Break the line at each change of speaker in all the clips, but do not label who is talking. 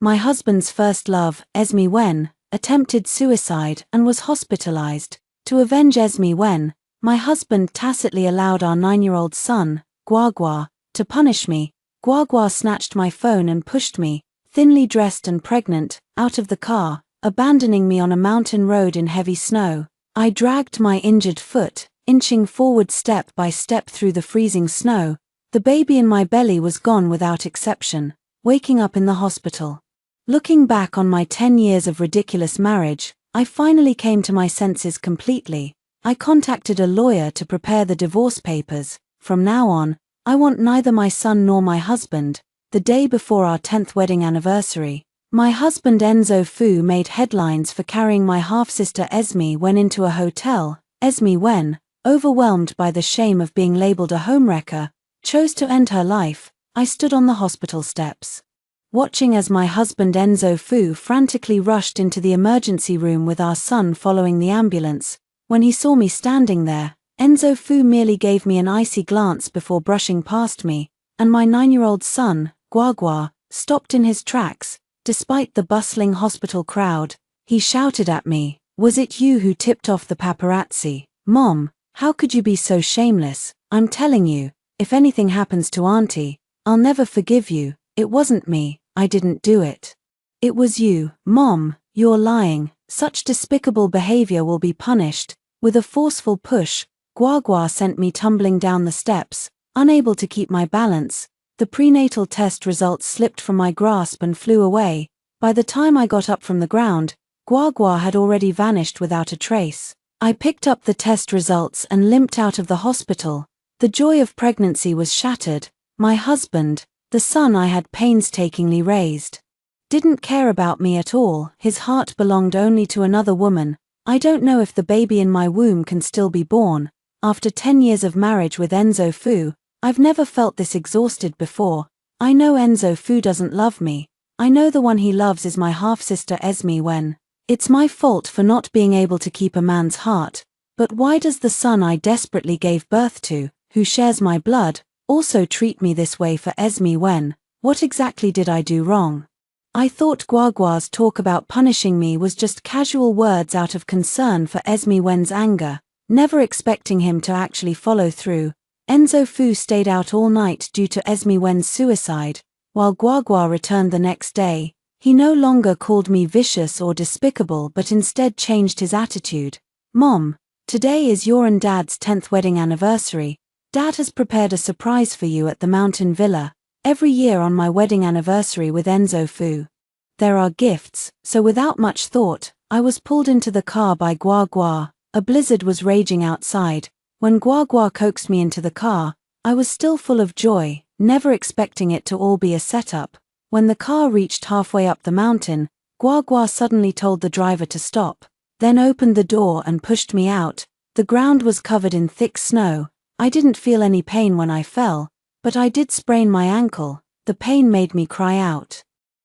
My husband's first love, Esme Wen, attempted suicide and was hospitalized. To avenge Esme Wen, my husband tacitly allowed our 9-year-old son, Guagua, to punish me. Guagua snatched my phone and pushed me, thinly dressed and pregnant, out of the car, abandoning me on a mountain road in heavy snow. I dragged my injured foot, inching forward step by step through the freezing snow. The baby in my belly was gone without exception, waking up in the hospital. Looking back on my 10 years of ridiculous marriage, I finally came to my senses completely. I contacted a lawyer to prepare the divorce papers. From now on, I want neither my son nor my husband. The day before our 10th wedding anniversary, my husband Enzo Fu made headlines for carrying my half-sister Esme Wen into a hotel. Esme Wen, overwhelmed by the shame of being labeled a homewrecker, chose to end her life. I stood on the hospital steps, watching as my husband Enzo Fu frantically rushed into the emergency room with our son following the ambulance. When he saw me standing there, Enzo Fu merely gave me an icy glance before brushing past me, and my 9-year-old son, Guagua, stopped in his tracks. Despite the bustling hospital crowd, he shouted at me, "Was it you who tipped off the paparazzi? Mom, how could you be so shameless? I'm telling you, if anything happens to Auntie, I'll never forgive you. It wasn't me. I didn't do it. It was you. Mom, you're lying. Such despicable behavior will be punished." With a forceful push, Guagua sent me tumbling down the steps, unable to keep my balance. The prenatal test results slipped from my grasp and flew away. By the time I got up from the ground, Guagua had already vanished without a trace. I picked up the test results and limped out of the hospital. The joy of pregnancy was shattered. My husband, the son I had painstakingly raised, didn't care about me at all. His heart belonged only to another woman. I don't know if the baby in my womb can still be born. After 10 years of marriage with Enzo Fu, I've never felt this exhausted before. I know Enzo Fu doesn't love me. I know the one he loves is my half-sister Esme Wen. It's my fault for not being able to keep a man's heart. But why does the son I desperately gave birth to, who shares my blood, also treat me this way for Esme Wen? What exactly did I do wrong? I thought Guagua's talk about punishing me was just casual words out of concern for Esme Wen's anger, never expecting him to actually follow through. Enzo Fu stayed out all night due to Esme Wen's suicide, while Guagua returned the next day. He no longer called me vicious or despicable but instead changed his attitude. "Mom, today is your and Dad's 10th wedding anniversary. Dad has prepared a surprise for you at the mountain villa. Every year on my wedding anniversary with Enzo Fu, there are gifts." So without much thought, I was pulled into the car by Guagua. A blizzard was raging outside. When Guagua coaxed me into the car, I was still full of joy, never expecting it to all be a setup. When the car reached halfway up the mountain, Guagua suddenly told the driver to stop, then opened the door and pushed me out. The ground was covered in thick snow. I didn't feel any pain when I fell, but I did sprain my ankle. The pain made me cry out.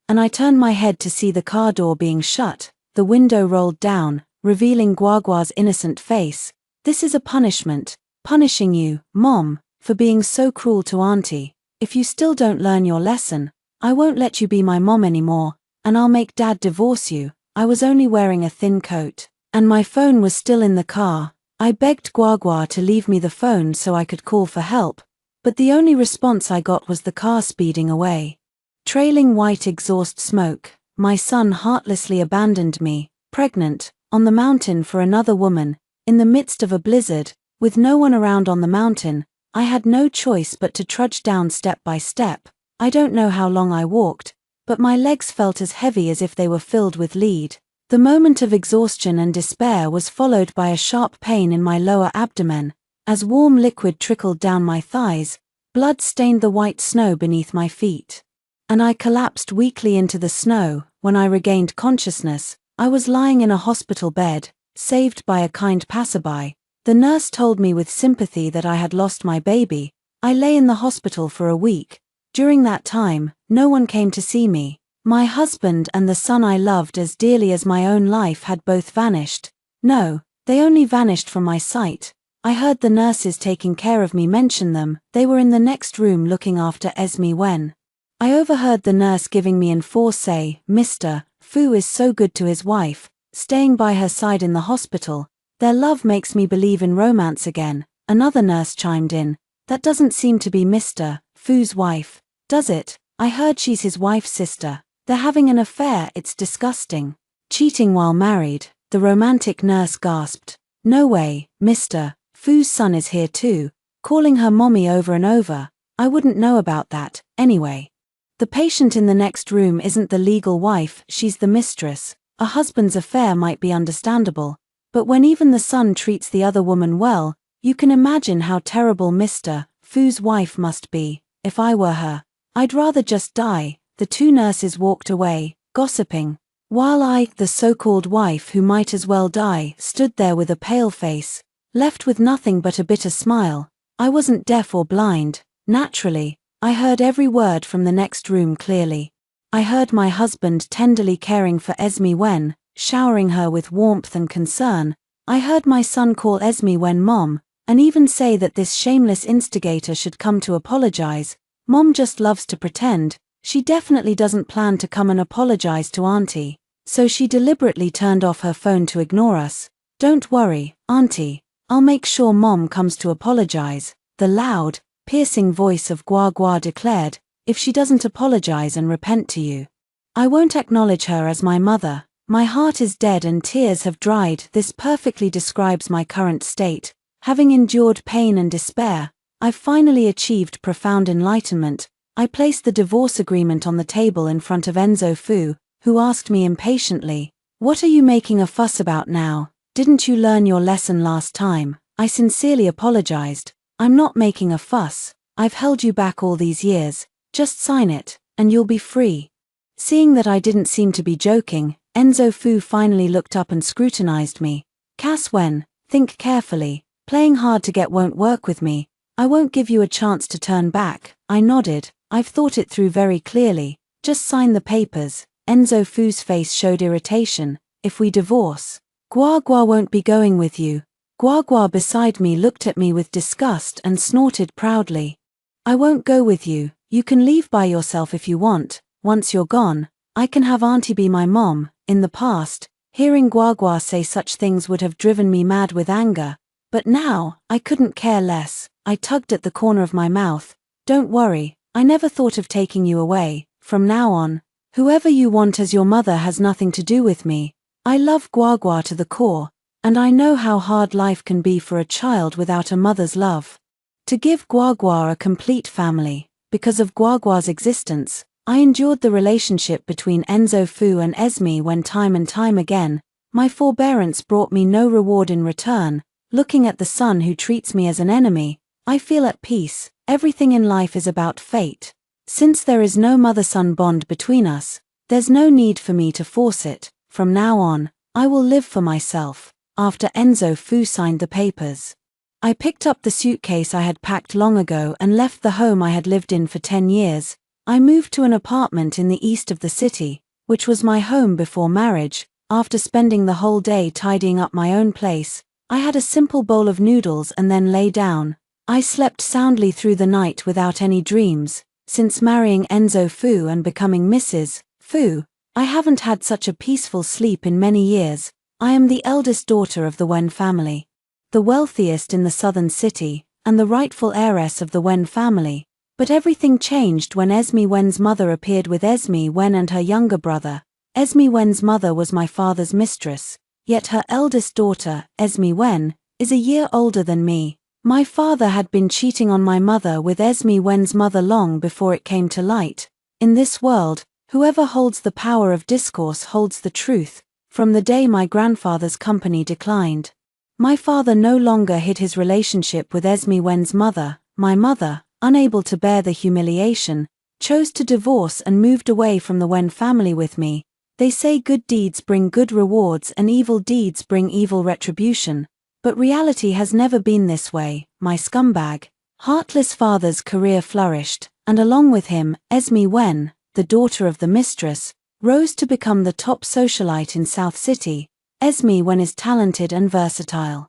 And I turned my head to see the car door being shut. The window rolled down, revealing Guagua's innocent face. "This is a punishment. Punishing you, Mom, for being so cruel to Auntie. If you still don't learn your lesson, I won't let you be my mom anymore, and I'll make Dad divorce you." I was only wearing a thin coat, and my phone was still in the car. I begged Guagua to leave me the phone so I could call for help, but the only response I got was the car speeding away, trailing white exhaust smoke. My son heartlessly abandoned me, pregnant, on the mountain for another woman, in the midst of a blizzard, with no one around on the mountain. I had no choice but to trudge down step by step. I don't know how long I walked, but my legs felt as heavy as if they were filled with lead. The moment of exhaustion and despair was followed by a sharp pain in my lower abdomen. As warm liquid trickled down my thighs, blood stained the white snow beneath my feet, and I collapsed weakly into the snow. When I regained consciousness, I was lying in a hospital bed, saved by a kind passerby. The nurse told me with sympathy that I had lost my baby. I lay in the hospital for a week. During that time, no one came to see me. My husband and the son I loved as dearly as my own life had both vanished. No, they only vanished from my sight. I heard the nurses taking care of me mention them. They were in the next room looking after Esme Wen. I overheard the nurse giving me N4 say, "Mr. Fu is so good to his wife, staying by her side in the hospital. Their love makes me believe in romance again." Another nurse chimed in, "That doesn't seem to be Mr. Fu's wife, does it? I heard she's his wife's sister. They're having an affair, it's disgusting." "Cheating while married," the romantic nurse gasped. "No way, Mr. Fu's son is here too, calling her mommy over and over. I wouldn't know about that, anyway." The patient in the next room isn't the legal wife, she's the mistress. A husband's affair might be understandable, but when even the son treats the other woman well, you can imagine how terrible Mr. Fu's wife must be. If I were her, I'd rather just die. The two nurses walked away, gossiping, while I, the so-called wife who might as well die, stood there with a pale face, left with nothing but a bitter smile. I wasn't deaf or blind, naturally. I heard every word from the next room clearly. I heard my husband tenderly caring for Esme Wen, showering her with warmth and concern. I heard my son call Esme Wen Mom, and even say that this shameless instigator should come to apologize. Mom just loves to pretend. She definitely doesn't plan to come and apologize to Auntie, so she deliberately turned off her phone to ignore us. "Don't worry, Auntie. I'll make sure Mom comes to apologize," the loud, piercing voice of Gua Gua declared. "If she doesn't apologize and repent to you, I won't acknowledge her as my mother. My heart is dead and tears have dried." This perfectly describes my current state. Having endured pain and despair, I've finally achieved profound enlightenment. I placed the divorce agreement on the table in front of Enzo Fu, who asked me impatiently, "What are you making a fuss about now? Didn't you learn your lesson last time?" I sincerely apologized. "I'm not making a fuss. I've held you back all these years. Just sign it, and you'll be free." Seeing that I didn't seem to be joking, Enzo Fu finally looked up and scrutinized me. "Cass Wen, think carefully. Playing hard to get won't work with me. I won't give you a chance to turn back." I nodded. "I've thought it through very clearly. Just sign the papers." Enzo Fu's face showed irritation. "If we divorce, Gua Gua won't be going with you." Gua Gua beside me looked at me with disgust and snorted proudly. "I won't go with you. You can leave by yourself if you want. Once you're gone, I can have Auntie be my mom." In the past, hearing Gua Gua say such things would have driven me mad with anger, but now, I couldn't care less. I tugged at the corner of my mouth. "Don't worry, I never thought of taking you away. From now on, whoever you want as your mother has nothing to do with me. I love Gua Gua to the core, and I know how hard life can be for a child without a mother's love. To give Gua Gua a complete family, because of Gua Gua's existence, I endured the relationship between Enzo Fu and Esme Wen time and time again. My forbearance brought me no reward in return. Looking at the son who treats me as an enemy, I feel at peace. Everything in life is about fate. Since there is no mother-son bond between us, there's no need for me to force it. From now on, I will live for myself." After Enzo Fu signed the papers, I picked up the suitcase I had packed long ago and left the home I had lived in for 10 years. I moved to an apartment in the east of the city, which was my home before marriage. After spending the whole day tidying up my own place, I had a simple bowl of noodles and then lay down. I slept soundly through the night without any dreams. Since marrying Enzo Fu and becoming Mrs. Fu, I haven't had such a peaceful sleep in many years. I am the eldest daughter of the Wen family, the wealthiest in the southern city, and the rightful heiress of the Wen family. But everything changed when Esme Wen's mother appeared with Esme Wen and her younger brother. Esme Wen's mother was my father's mistress, yet her eldest daughter, Esme Wen, is a year older than me. My father had been cheating on my mother with Esme Wen's mother long before it came to light. In this world, whoever holds the power of discourse holds the truth. From the day my grandfather's company declined, my father no longer hid his relationship with Esme Wen's mother. My mother, unable to bear the humiliation, chose to divorce and moved away from the Wen family with me. They say good deeds bring good rewards and evil deeds bring evil retribution. But reality has never been this way. My scumbag, heartless father's career flourished, and along with him, Esme Wen, the daughter of the mistress, rose to become the top socialite in South City. Esme Wen is talented and versatile.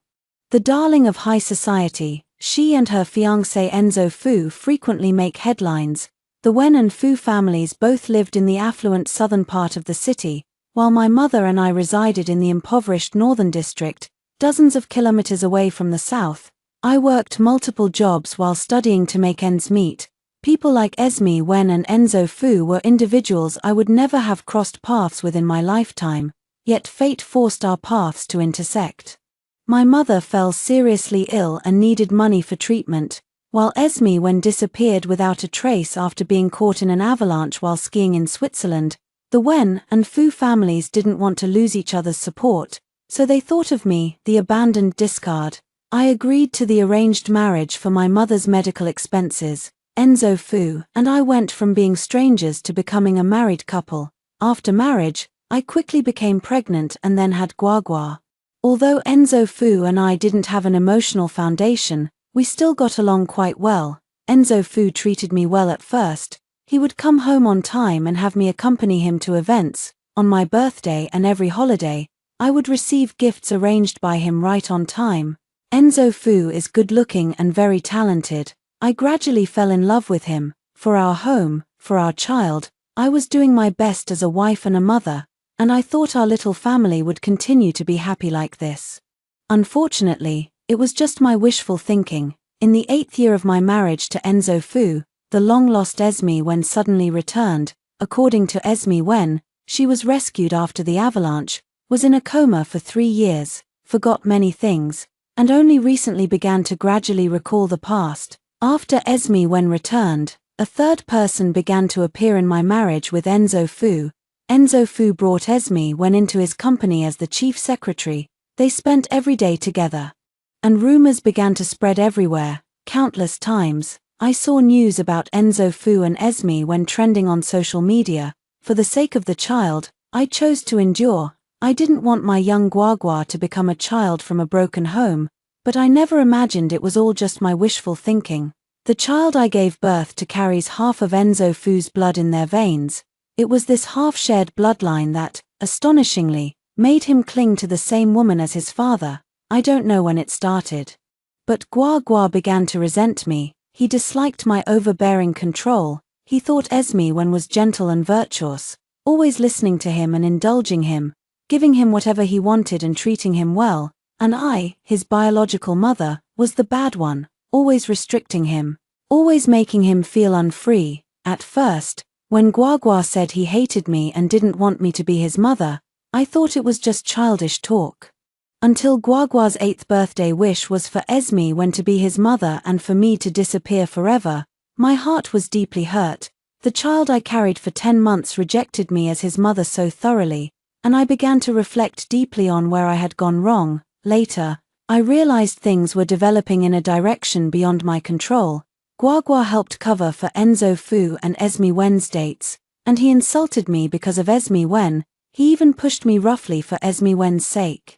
The darling of high society, she and her fiancé Enzo Fu frequently make headlines. The Wen and Fu families both lived in the affluent southern part of the city, while my mother and I resided in the impoverished northern district, dozens of kilometers away from the south. I worked multiple jobs while studying to make ends meet. People like Esme Wen and Enzo Fu were individuals I would never have crossed paths with in my lifetime, yet fate forced our paths to intersect. My mother fell seriously ill and needed money for treatment, while Esme Wen disappeared without a trace after being caught in an avalanche while skiing in Switzerland. The Wen and Fu families didn't want to lose each other's support, so they thought of me, the abandoned discard. I agreed to the arranged marriage for my mother's medical expenses. Enzo Fu and I went from being strangers to becoming a married couple. After marriage, I quickly became pregnant and then had Guagua. Although Enzo Fu and I didn't have an emotional foundation, we still got along quite well. Enzo Fu treated me well at first. He would come home on time and have me accompany him to events. On my birthday and every holiday, I would receive gifts arranged by him right on time. Enzo Fu is good-looking and very talented. I gradually fell in love with him. For our home, for our child, I was doing my best as a wife and a mother, and I thought our little family would continue to be happy like this. Unfortunately, it was just my wishful thinking. In the 8th year of my marriage to Enzo Fu, the long-lost Esme Wen suddenly returned. According to Esme Wen, she was rescued after the avalanche, was in a coma for 3 years, forgot many things, and only recently began to gradually recall the past. After Esme Wen returned, a third person began to appear in my marriage with Enzo Fu. Enzo Fu brought Esme Wen into his company as the chief secretary. They spent every day together. And rumors began to spread everywhere. Countless times, I saw news about Enzo Fu and Esme Wen trending on social media. For the sake of the child, I chose to endure. I didn't want my young Guagua to become a child from a broken home, but I never imagined it was all just my wishful thinking. The child I gave birth to carries half of Enzo Fu's blood in their veins. It was this half-shared bloodline that, astonishingly, made him cling to the same woman as his father. I don't know when it started. But Guagua began to resent me. He disliked my overbearing control. He thought Esme Wen was gentle and virtuous, always listening to him and indulging him, giving him whatever he wanted and treating him well, and I, his biological mother, was the bad one, always restricting him, always making him feel unfree. At first, when Guagua said he hated me and didn't want me to be his mother, I thought it was just childish talk. Until Guagua's 8th birthday wish was for Esme Wen to be his mother and for me to disappear forever, my heart was deeply hurt. The child I carried for 10 months rejected me as his mother so thoroughly, and I began to reflect deeply on where I had gone wrong. Later, I realized things were developing in a direction beyond my control. Guagua helped cover for Enzo Fu and Esme Wen's dates, and he insulted me because of Esme Wen. He even pushed me roughly for Esme Wen's sake.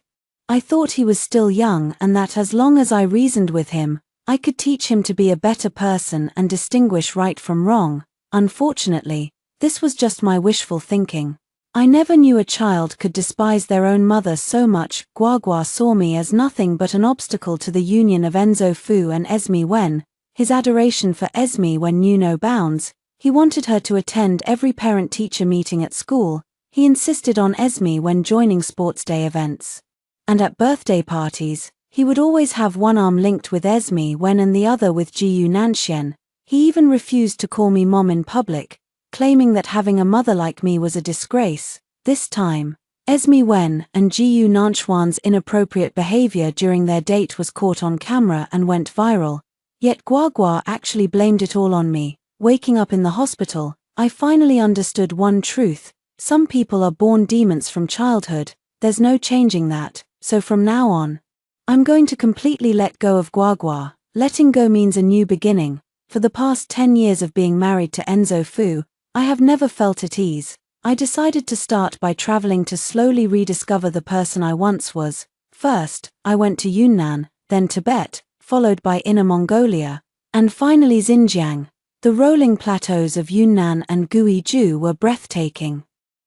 I thought he was still young and that as long as I reasoned with him, I could teach him to be a better person and distinguish right from wrong. Unfortunately, this was just my wishful thinking. I never knew a child could despise their own mother so much. Guagua saw me as nothing but an obstacle to the union of Enzo Fu and Esme Wen. His adoration for Esme Wen knew no bounds. He wanted her to attend every parent-teacher meeting at school. He insisted on Esme Wen joining sports day events. And at birthday parties, he would always have one arm linked with Esme Wen and the other with Jiyu Nanxian. He even refused to call me mom in public, claiming that having a mother like me was a disgrace. This time, Esme Wen and Jiyu Nanxian's inappropriate behavior during their date was caught on camera and went viral. Yet Guagua actually blamed it all on me. Waking up in the hospital, I finally understood one truth. Some people are born demons from childhood. There's no changing that, so from now on, I'm going to completely let go of Guagua. Letting go means a new beginning. For the past 10 years of being married to Enzo Fu, I have never felt at ease. I decided to start by traveling to slowly rediscover the person I once was. First, I went to Yunnan, then Tibet, followed by Inner Mongolia, and finally Xinjiang. The rolling plateaus of Yunnan and Guizhou were breathtaking.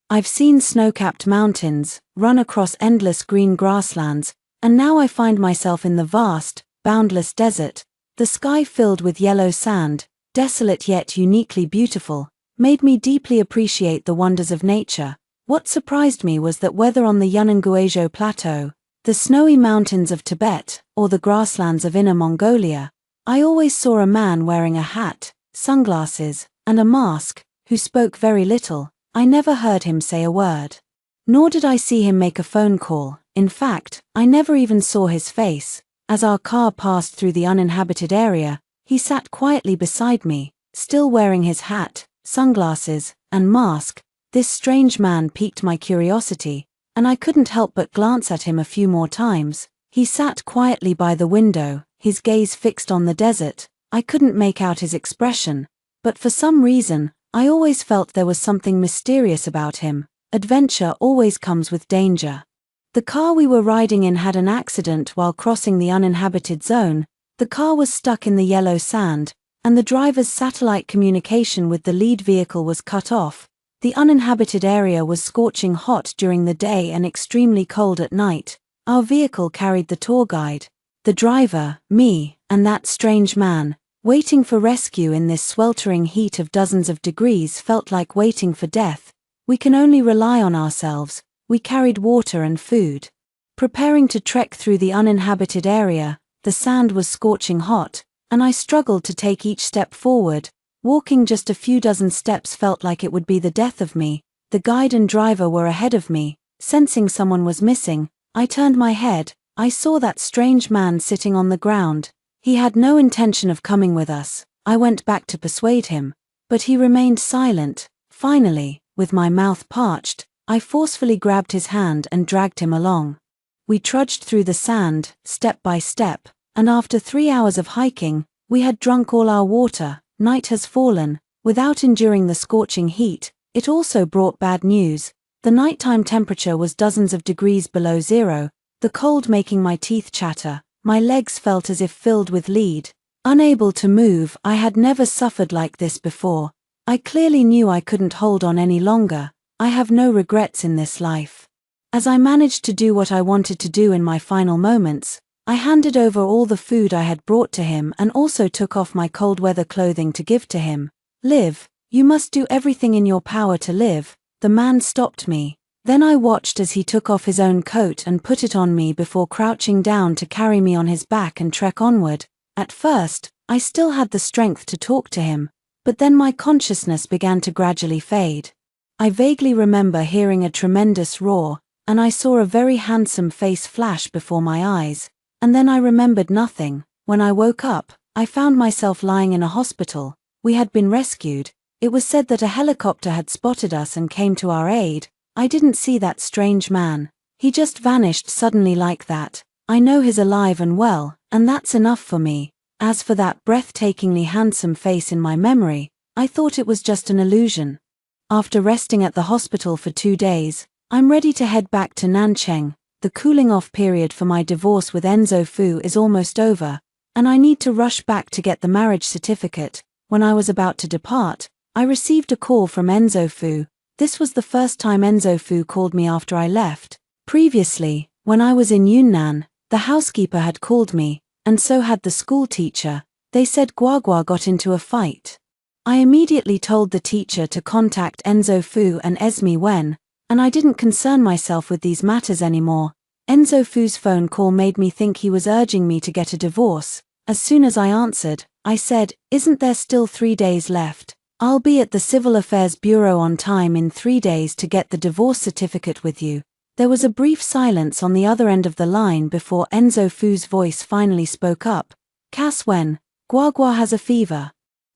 I've seen snow-capped mountains, run across endless green grasslands, and now I find myself in the vast, boundless desert, the sky filled with yellow sand. desolate yet uniquely beautiful, made me deeply appreciate the wonders of nature. What surprised me was that whether on the Yunnan-Guizhou Plateau, the snowy mountains of Tibet, or the grasslands of Inner Mongolia, I always saw a man wearing a hat, sunglasses, and a mask, who spoke very little. I never heard him say a word. Nor did I see him make a phone call. In fact, I never even saw his face. As our car passed through the uninhabited area, he sat quietly beside me, still wearing his hat, sunglasses, and mask. This strange man piqued my curiosity, and I couldn't help but glance at him a few more times. He sat quietly by the window, his gaze fixed on the desert. I couldn't make out his expression, but for some reason, I always felt there was something mysterious about him. Adventure always comes with danger. The car we were riding in had an accident while crossing the uninhabited zone. The car was stuck in the yellow sand, and the driver's satellite communication with the lead vehicle was cut off. The uninhabited area was scorching hot during the day and extremely cold at night. Our vehicle carried the tour guide, the driver, me, and that strange man. Waiting for rescue in this sweltering heat of dozens of degrees felt like waiting for death. We can only rely on ourselves. We carried water and food. Preparing to trek through the uninhabited area, the sand was scorching hot, and I struggled to take each step forward. Walking just a few dozen steps felt like it would be the death of me. The guide and driver were ahead of me. Sensing someone was missing, I turned my head. I saw that strange man sitting on the ground. He had no intention of coming with us. I went back to persuade him, but he remained silent. Finally, with my mouth parched, I forcefully grabbed his hand and dragged him along. We trudged through the sand, step by step, and after 3 hours of hiking, we had drunk all our water. Night has fallen. Without enduring the scorching heat, it also brought bad news. The nighttime temperature was dozens of degrees below zero, the cold making my teeth chatter. My legs felt as if filled with lead. Unable to move, I had never suffered like this before. I clearly knew I couldn't hold on any longer. I have no regrets in this life. As I managed to do what I wanted to do in my final moments, I handed over all the food I had brought to him and also took off my cold weather clothing to give to him. Live. You must do everything in your power to live. The man stopped me. Then I watched as he took off his own coat and put it on me before crouching down to carry me on his back and trek onward. At first, I still had the strength to talk to him, but then my consciousness began to gradually fade. I vaguely remember hearing a tremendous roar, and I saw a very handsome face flash before my eyes, and then I remembered nothing. When I woke up, I found myself lying in a hospital. We had been rescued. It was said that a helicopter had spotted us and came to our aid. I didn't see that strange man. He just vanished suddenly like that. I know he's alive and well, and that's enough for me. As for that breathtakingly handsome face in my memory, I thought it was just an illusion. After resting at the hospital for 2 days, I'm ready to head back to Nancheng. The cooling-off period for my divorce with Enzo Fu is almost over, and I need to rush back to get the marriage certificate. When I was about to depart, I received a call from Enzo Fu. This was the first time Enzo Fu called me after I left. Previously, when I was in Yunnan, the housekeeper had called me, and so had the school teacher. They said Guagua got into a fight. I immediately told the teacher to contact Enzo Fu and Esme Wen, and I didn't concern myself with these matters anymore. Enzo Fu's phone call made me think he was urging me to get a divorce. As soon as I answered, I said, "Isn't there still 3 days left? I'll be at the Civil Affairs Bureau on time in 3 days to get the divorce certificate with you." There was a brief silence on the other end of the line before Enzo Fu's voice finally spoke up. "Cass Wen, Guagua has a fever.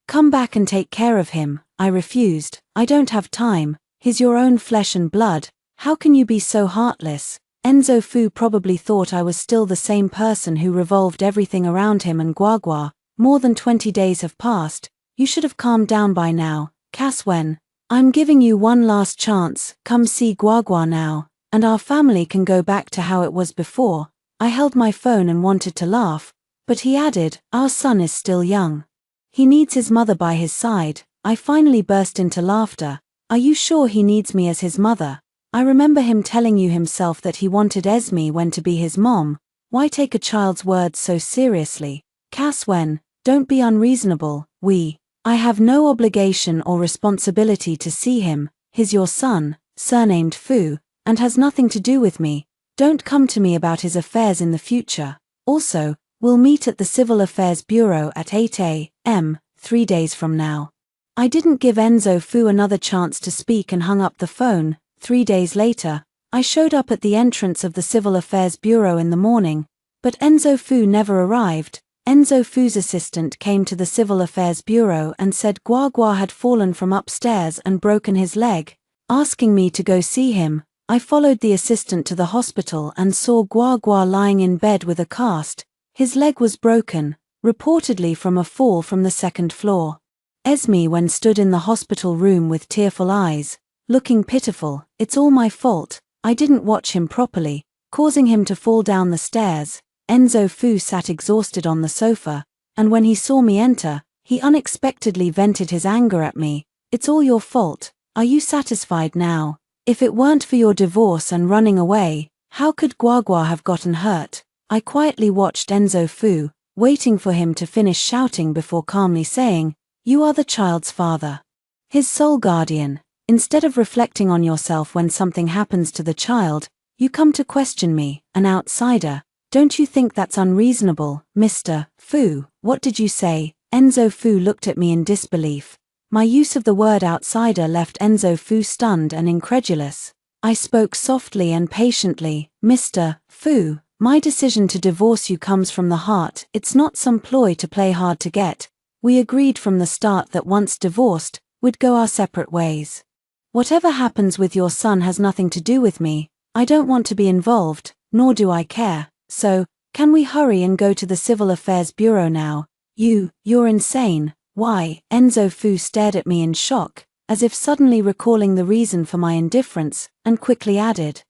Come back and take care of him." I refused. "I don't have time. He's your own flesh and blood. How can you be so heartless?" Enzo Fu probably thought I was still the same person who revolved everything around him and Guagua. More than 20 days have passed. You should have calmed down by now. "Cass Wen, I'm giving you one last chance. Come see Guagua now, and our family can go back to how it was before." I held my phone and wanted to laugh, but he added, "Our son is still young. He needs his mother by his side." I finally burst into laughter. "Are you sure he needs me as his mother? I remember him telling you himself that he wanted Esme Wen to be his mom. Why take a child's words so seriously? Cass Wen, don't be unreasonable. We I have no obligation or responsibility to see him. He's your son, surnamed Fu, and has nothing to do with me. Don't come to me about his affairs in the future. Also, we'll meet at the Civil Affairs Bureau at 8 a.m., 3 days from now. I didn't give Enzo Fu another chance to speak and hung up the phone. 3 days later, I showed up at the entrance of the Civil Affairs Bureau in the morning, but Enzo Fu never arrived. Enzo Fu's assistant came to the Civil Affairs Bureau and said Gua Gua had fallen from upstairs and broken his leg, asking me to go see him. I followed the assistant to the hospital and saw Gua Gua lying in bed with a cast. His leg was broken, reportedly from a fall from the second floor. Esme Wen stood in the hospital room with tearful eyes, looking pitiful. It's all my fault. I didn't watch him properly, causing him to fall down the stairs. Enzo Fu sat exhausted on the sofa, and when he saw me enter, he unexpectedly vented his anger at me. It's all your fault. Are you satisfied now? If it weren't for your divorce and running away, how could Gua Gua have gotten hurt? I quietly watched Enzo Fu, waiting for him to finish shouting before calmly saying, "You are the child's father, his sole guardian. Instead of reflecting on yourself when something happens to the child, you come to question me, an outsider. Don't you think that's unreasonable, Mr. Fu?" "What did you say?" Enzo Fu looked at me in disbelief. My use of the word outsider left Enzo Fu stunned and incredulous. I spoke softly and patiently. "Mr. Fu, my decision to divorce you comes from the heart. It's not some ploy to play hard to get. We agreed from the start that once divorced, we'd go our separate ways. Whatever happens with your son has nothing to do with me. I don't want to be involved, nor do I care. So, can we hurry and go to the Civil Affairs Bureau now?" You're insane. Why?" Enzo Fu stared at me in shock, as if suddenly recalling the reason for my indifference, and quickly added,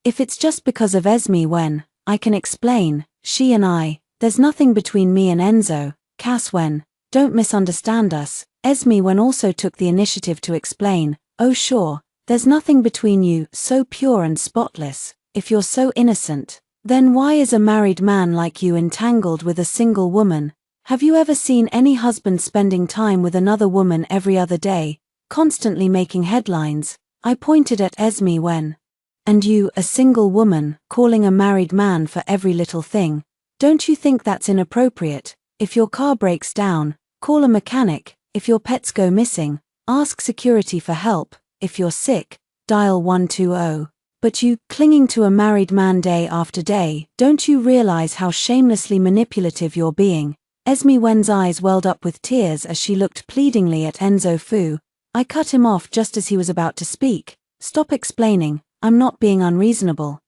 "If it's just because of Esme Wen, I can explain. She and there's nothing between me and Enzo. Cass Wen, don't misunderstand us." Esme Wen also took the initiative to explain, "Oh sure, there's nothing between you, so pure and spotless. If you're so innocent, then why is a married man like you entangled with a single woman? Have you ever seen any husband spending time with another woman every other day, constantly making headlines?" I pointed at Esme Wen. "And you, a single woman, calling a married man for every little thing. Don't you think that's inappropriate? If your car breaks down, call a mechanic. If your pets go missing, ask security for help. If you're sick, dial 120. But you, clinging to a married man day after day, don't you realize how shamelessly manipulative you're being?" Esme Wen's eyes welled up with tears as she looked pleadingly at Enzo Fu. I cut him off just as he was about to speak. "Stop explaining. I'm not being unreasonable.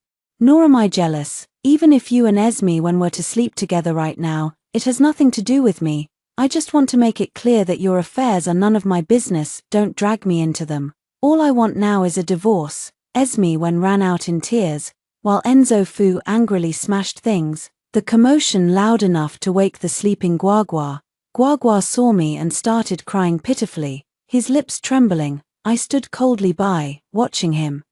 Nor am I jealous. Even if you and Esme Wen were to sleep together right now, it has nothing to do with me. I just want to make it clear that your affairs are none of my business. Don't drag me into them. All I want now is a divorce." Esme Wen ran out in tears, while Enzo Fu angrily smashed things, the commotion loud enough to wake the sleeping Gua Gua. Gua Gua saw me and started crying pitifully, his lips trembling. I stood coldly by, watching him.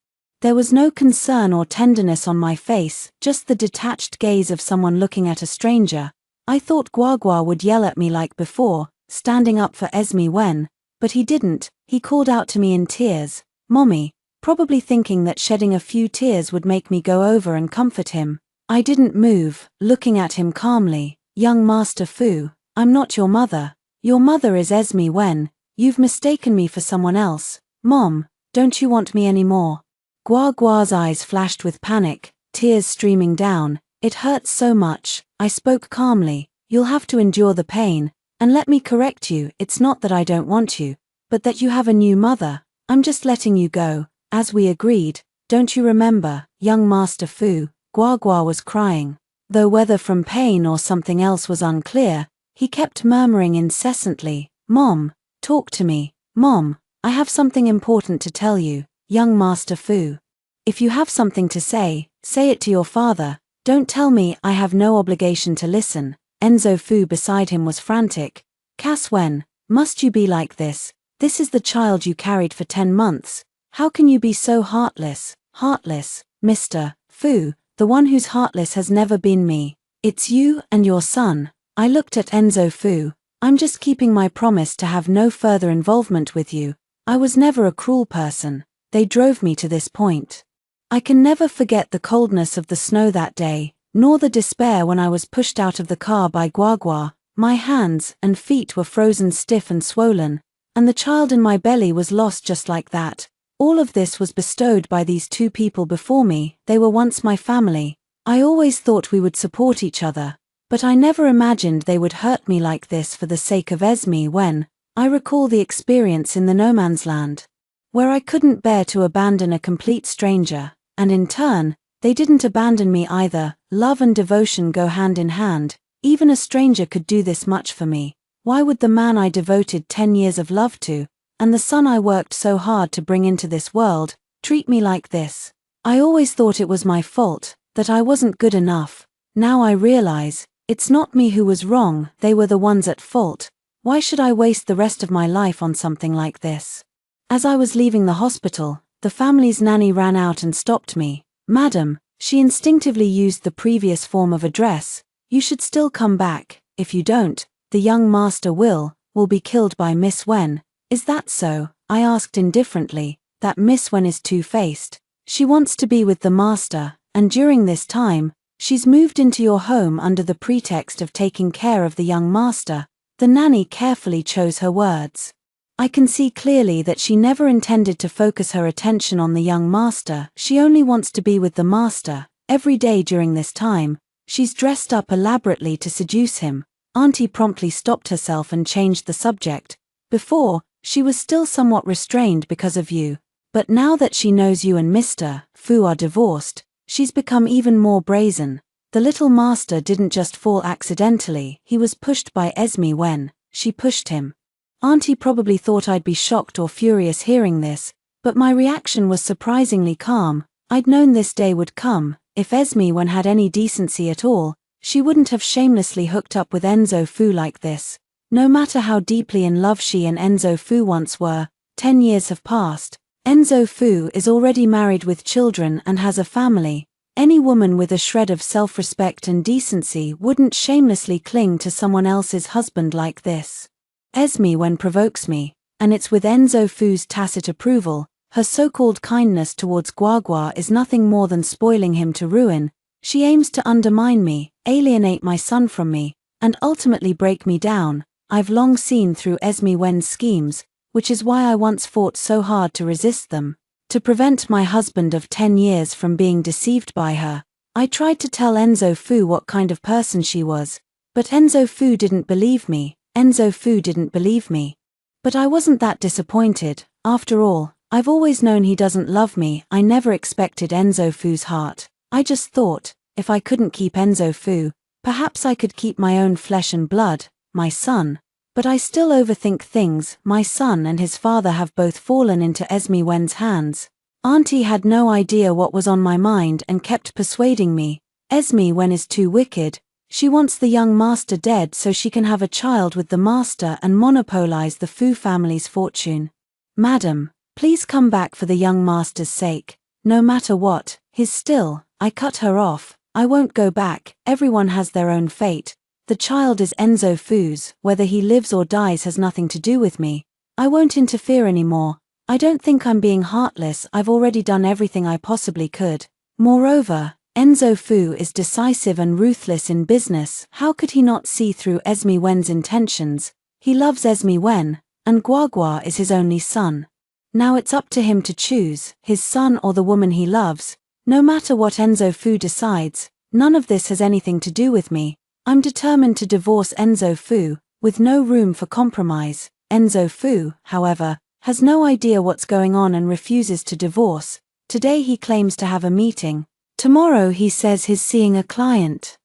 There was no concern or tenderness on my face, just the detached gaze of someone looking at a stranger. I thought Gua Gua would yell at me like before, standing up for Esme Wen, but he didn't. He called out to me in tears, "Mommy," probably thinking that shedding a few tears would make me go over and comfort him. I didn't move, looking at him calmly. "Young Master Fu, I'm not your mother. Your mother is Esme Wen. You've mistaken me for someone else. Mom, don't you want me anymore?" Gua Gua's eyes flashed with panic, tears streaming down. "It hurts so much." I spoke calmly. "You'll have to endure the pain, and let me correct you, it's not that I don't want you, but that you have a new mother. I'm just letting you go, as we agreed. Don't you remember, young Master Fu?" Gua Gua was crying. Though whether from pain or something else was unclear, he kept murmuring incessantly, "Mom, talk to me. Mom, I have something important to tell you, young Master Fu. If you have something to say it to your father. Don't tell me I have no obligation to listen." Enzo Fu beside him was frantic. "Cass Wen, must you be like this? This is the child you carried for 10 months. How can you be so heartless?" "Heartless, Mr. Fu, the one who's heartless has never been me. It's you and your son." I looked at Enzo Fu. I'm just keeping my promise to have no further involvement with you. I was never a cruel person. They drove me to this point. I can never forget the coldness of the snow that day, nor the despair when I was pushed out of the car by Guagua. My hands and feet were frozen stiff and swollen, and the child in my belly was lost just like that. All of this was bestowed by these two people before me. They were once my family. I always thought we would support each other, but I never imagined they would hurt me like this for the sake of Esme. When I recall the experience in the no man's land, where I couldn't bear to abandon a complete stranger, and in turn, they didn't abandon me either. Love and devotion go hand in hand. Even a stranger could do this much for me. Why would the man I devoted 10 years of love to, and the son I worked so hard to bring into this world, treat me like this? I always thought it was my fault, that I wasn't good enough. Now I realize, it's not me who was wrong, they were the ones at fault. Why should I waste the rest of my life on something like this? As I was leaving the hospital, the family's nanny ran out and stopped me. Madam, she instinctively used the previous form of address. You should still come back. If you don't, the young master will be killed by Miss Wen. Is that so? I asked indifferently. That Miss Wen is two-faced. She wants to be with the master, and during this time, she's moved into your home under the pretext of taking care of the young master. The nanny carefully chose her words. I can see clearly that she never intended to focus her attention on the young master. She only wants to be with the master. Every day during this time, she's dressed up elaborately to seduce him. Auntie promptly stopped herself and changed the subject. Before, she was still somewhat restrained because of you. But now that she knows you and Mr. Fu are divorced, she's become even more brazen. The little master didn't just fall accidentally, he was pushed by Esme Wen. She pushed him. Auntie probably thought I'd be shocked or furious hearing this, but my reaction was surprisingly calm. I'd known this day would come. If Esme Wen had any decency at all, she wouldn't have shamelessly hooked up with Enzo Fu like this. No matter how deeply in love she and Enzo Fu once were, 10 years have passed. Enzo Fu is already married with children and has a family. Any woman with a shred of self-respect and decency wouldn't shamelessly cling to someone else's husband like this. Esme Wen provokes me, and it's with Enzo Fu's tacit approval. Her so-called kindness towards Guagua is nothing more than spoiling him to ruin. She aims to undermine me, alienate my son from me, and ultimately break me down. I've long seen through Esme Wen's schemes, which is why I once fought so hard to resist them. To prevent my husband of 10 years from being deceived by her, I tried to tell Enzo Fu what kind of person she was, but Enzo Fu didn't believe me. Enzo Fu didn't believe me. But I wasn't that disappointed. After all, I've always known he doesn't love me. I never expected Enzo Fu's heart. I just thought, if I couldn't keep Enzo Fu, perhaps I could keep my own flesh and blood, my son. But I still overthink things. My son and his father have both fallen into Esme Wen's hands. Auntie had no idea what was on my mind and kept persuading me. Esme Wen is too wicked. She wants the young master dead so she can have a child with the master and monopolize the Fu family's fortune. Madam, please come back for the young master's sake. No matter what, his still. I cut her off. I won't go back. Everyone has their own fate. The child is Enzo Fu's. Whether he lives or dies has nothing to do with me. I won't interfere anymore. I don't think I'm being heartless. I've already done everything I possibly could. Moreover, Enzo Fu is decisive and ruthless in business. How could he not see through Esme Wen's intentions? He loves Esme Wen, and Guagua is his only son. Now it's up to him to choose, his son or the woman he loves. No matter what Enzo Fu decides, none of this has anything to do with me. I'm determined to divorce Enzo Fu, with no room for compromise. Enzo Fu, however, has no idea what's going on and refuses to divorce. Today he claims to have a meeting. Tomorrow he says he's seeing a client.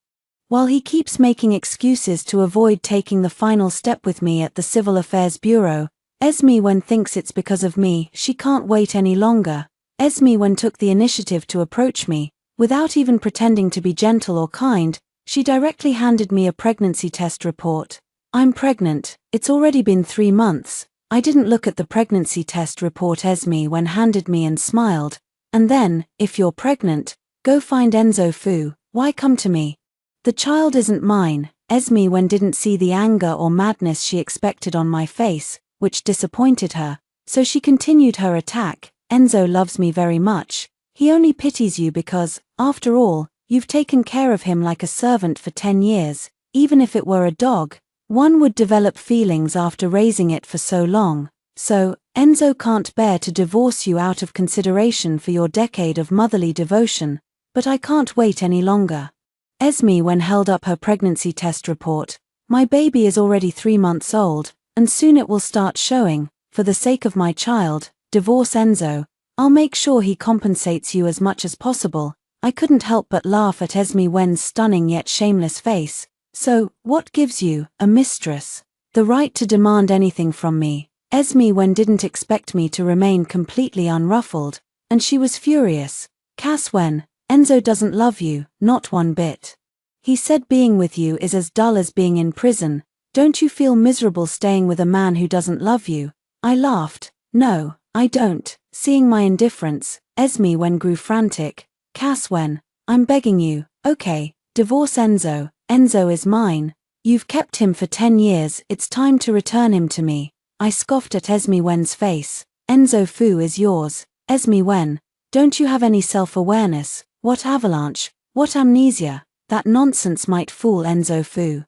While he keeps making excuses to avoid taking the final step with me at the Civil Affairs Bureau, Esme Wen thinks it's because of me. She can't wait any longer. Esme Wen took the initiative to approach me. Without even pretending to be gentle or kind, she directly handed me a pregnancy test report. I'm pregnant. It's already been 3 months. I didn't look at the pregnancy test report Esme Wen handed me and smiled. And then, if you're pregnant, go find Enzo Fu. Why come to me? The child isn't mine. Esme Wen didn't see the anger or madness she expected on my face, which disappointed her, so she continued her attack. Enzo loves me very much. He only pities you because, after all, you've taken care of him like a servant for 10 years. Even if it were a dog, one would develop feelings after raising it for so long. So, Enzo can't bear to divorce you out of consideration for your decade of motherly devotion, but I can't wait any longer. Esme Wen held up her pregnancy test report. My baby is already 3 months old, and soon it will start showing. For the sake of my child, divorce Enzo. I'll make sure he compensates you as much as possible. I couldn't help but laugh at Esme Wen's stunning yet shameless face. So, what gives you, a mistress, the right to demand anything from me? Esme Wen didn't expect me to remain completely unruffled, and she was furious. Cass Wen, Enzo doesn't love you, not one bit. He said being with you is as dull as being in prison. Don't you feel miserable staying with a man who doesn't love you? I laughed. No, I don't. Seeing my indifference, Esme Wen grew frantic. Cass Wen, I'm begging you, okay, divorce Enzo. Enzo is mine. You've kept him for 10 years, it's time to return him to me. I scoffed at Esme Wen's face. Enzo Fu is yours. Esme Wen, don't you have any self-awareness? What avalanche? What amnesia? That nonsense might fool Enzo Fu.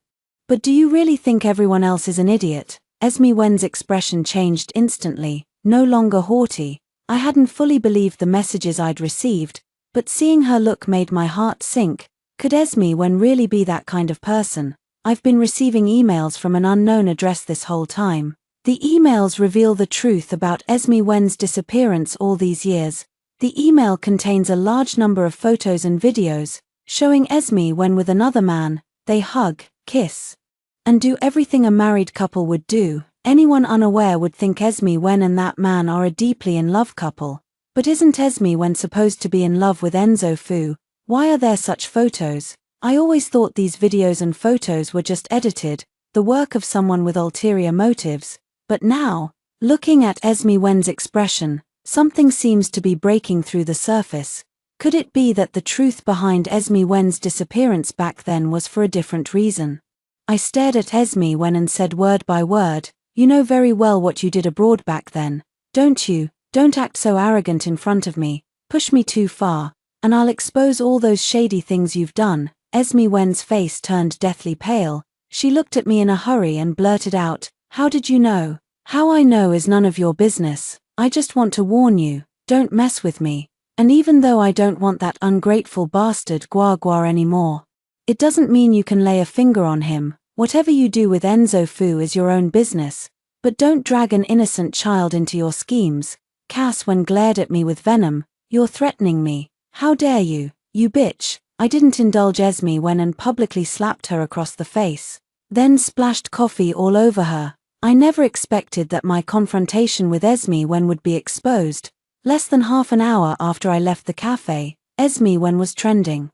But do you really think everyone else is an idiot? Esme Wen's expression changed instantly, no longer haughty. I hadn't fully believed the messages I'd received, but seeing her look made my heart sink. Could Esme Wen really be that kind of person? I've been receiving emails from an unknown address this whole time. The emails reveal the truth about Esme Wen's disappearance all these years. The email contains a large number of photos and videos, showing Esme Wen with another man. They hug, kiss, and do everything a married couple would do. Anyone unaware would think Esme Wen and that man are a deeply in love couple. But isn't Esme Wen supposed to be in love with Enzo Fu? Why are there such photos? I always thought these videos and photos were just edited, the work of someone with ulterior motives. But now, looking at Esme Wen's expression, something seems to be breaking through the surface. Could it be that the truth behind Esme Wen's disappearance back then was for a different reason? I stared at Esme Wen and said word by word, you know very well what you did abroad back then, don't you? Don't act so arrogant in front of me, push me too far, and I'll expose all those shady things you've done. Esme Wen's face turned deathly pale. She looked at me in a hurry and blurted out, how did you know? How I know is none of your business. I just want to warn you, don't mess with me. And even though I don't want that ungrateful bastard Gua Gua anymore, it doesn't mean you can lay a finger on him. Whatever you do with Enzo Fu is your own business, but don't drag an innocent child into your schemes. Cass Wen glared at me with venom. You're threatening me. How dare you, you bitch. I didn't indulge Esme Wen and publicly slapped her across the face, then splashed coffee all over her. I never expected that my confrontation with Esme Wen would be exposed. Less than half an hour after I left the cafe, Esme Wen was trending.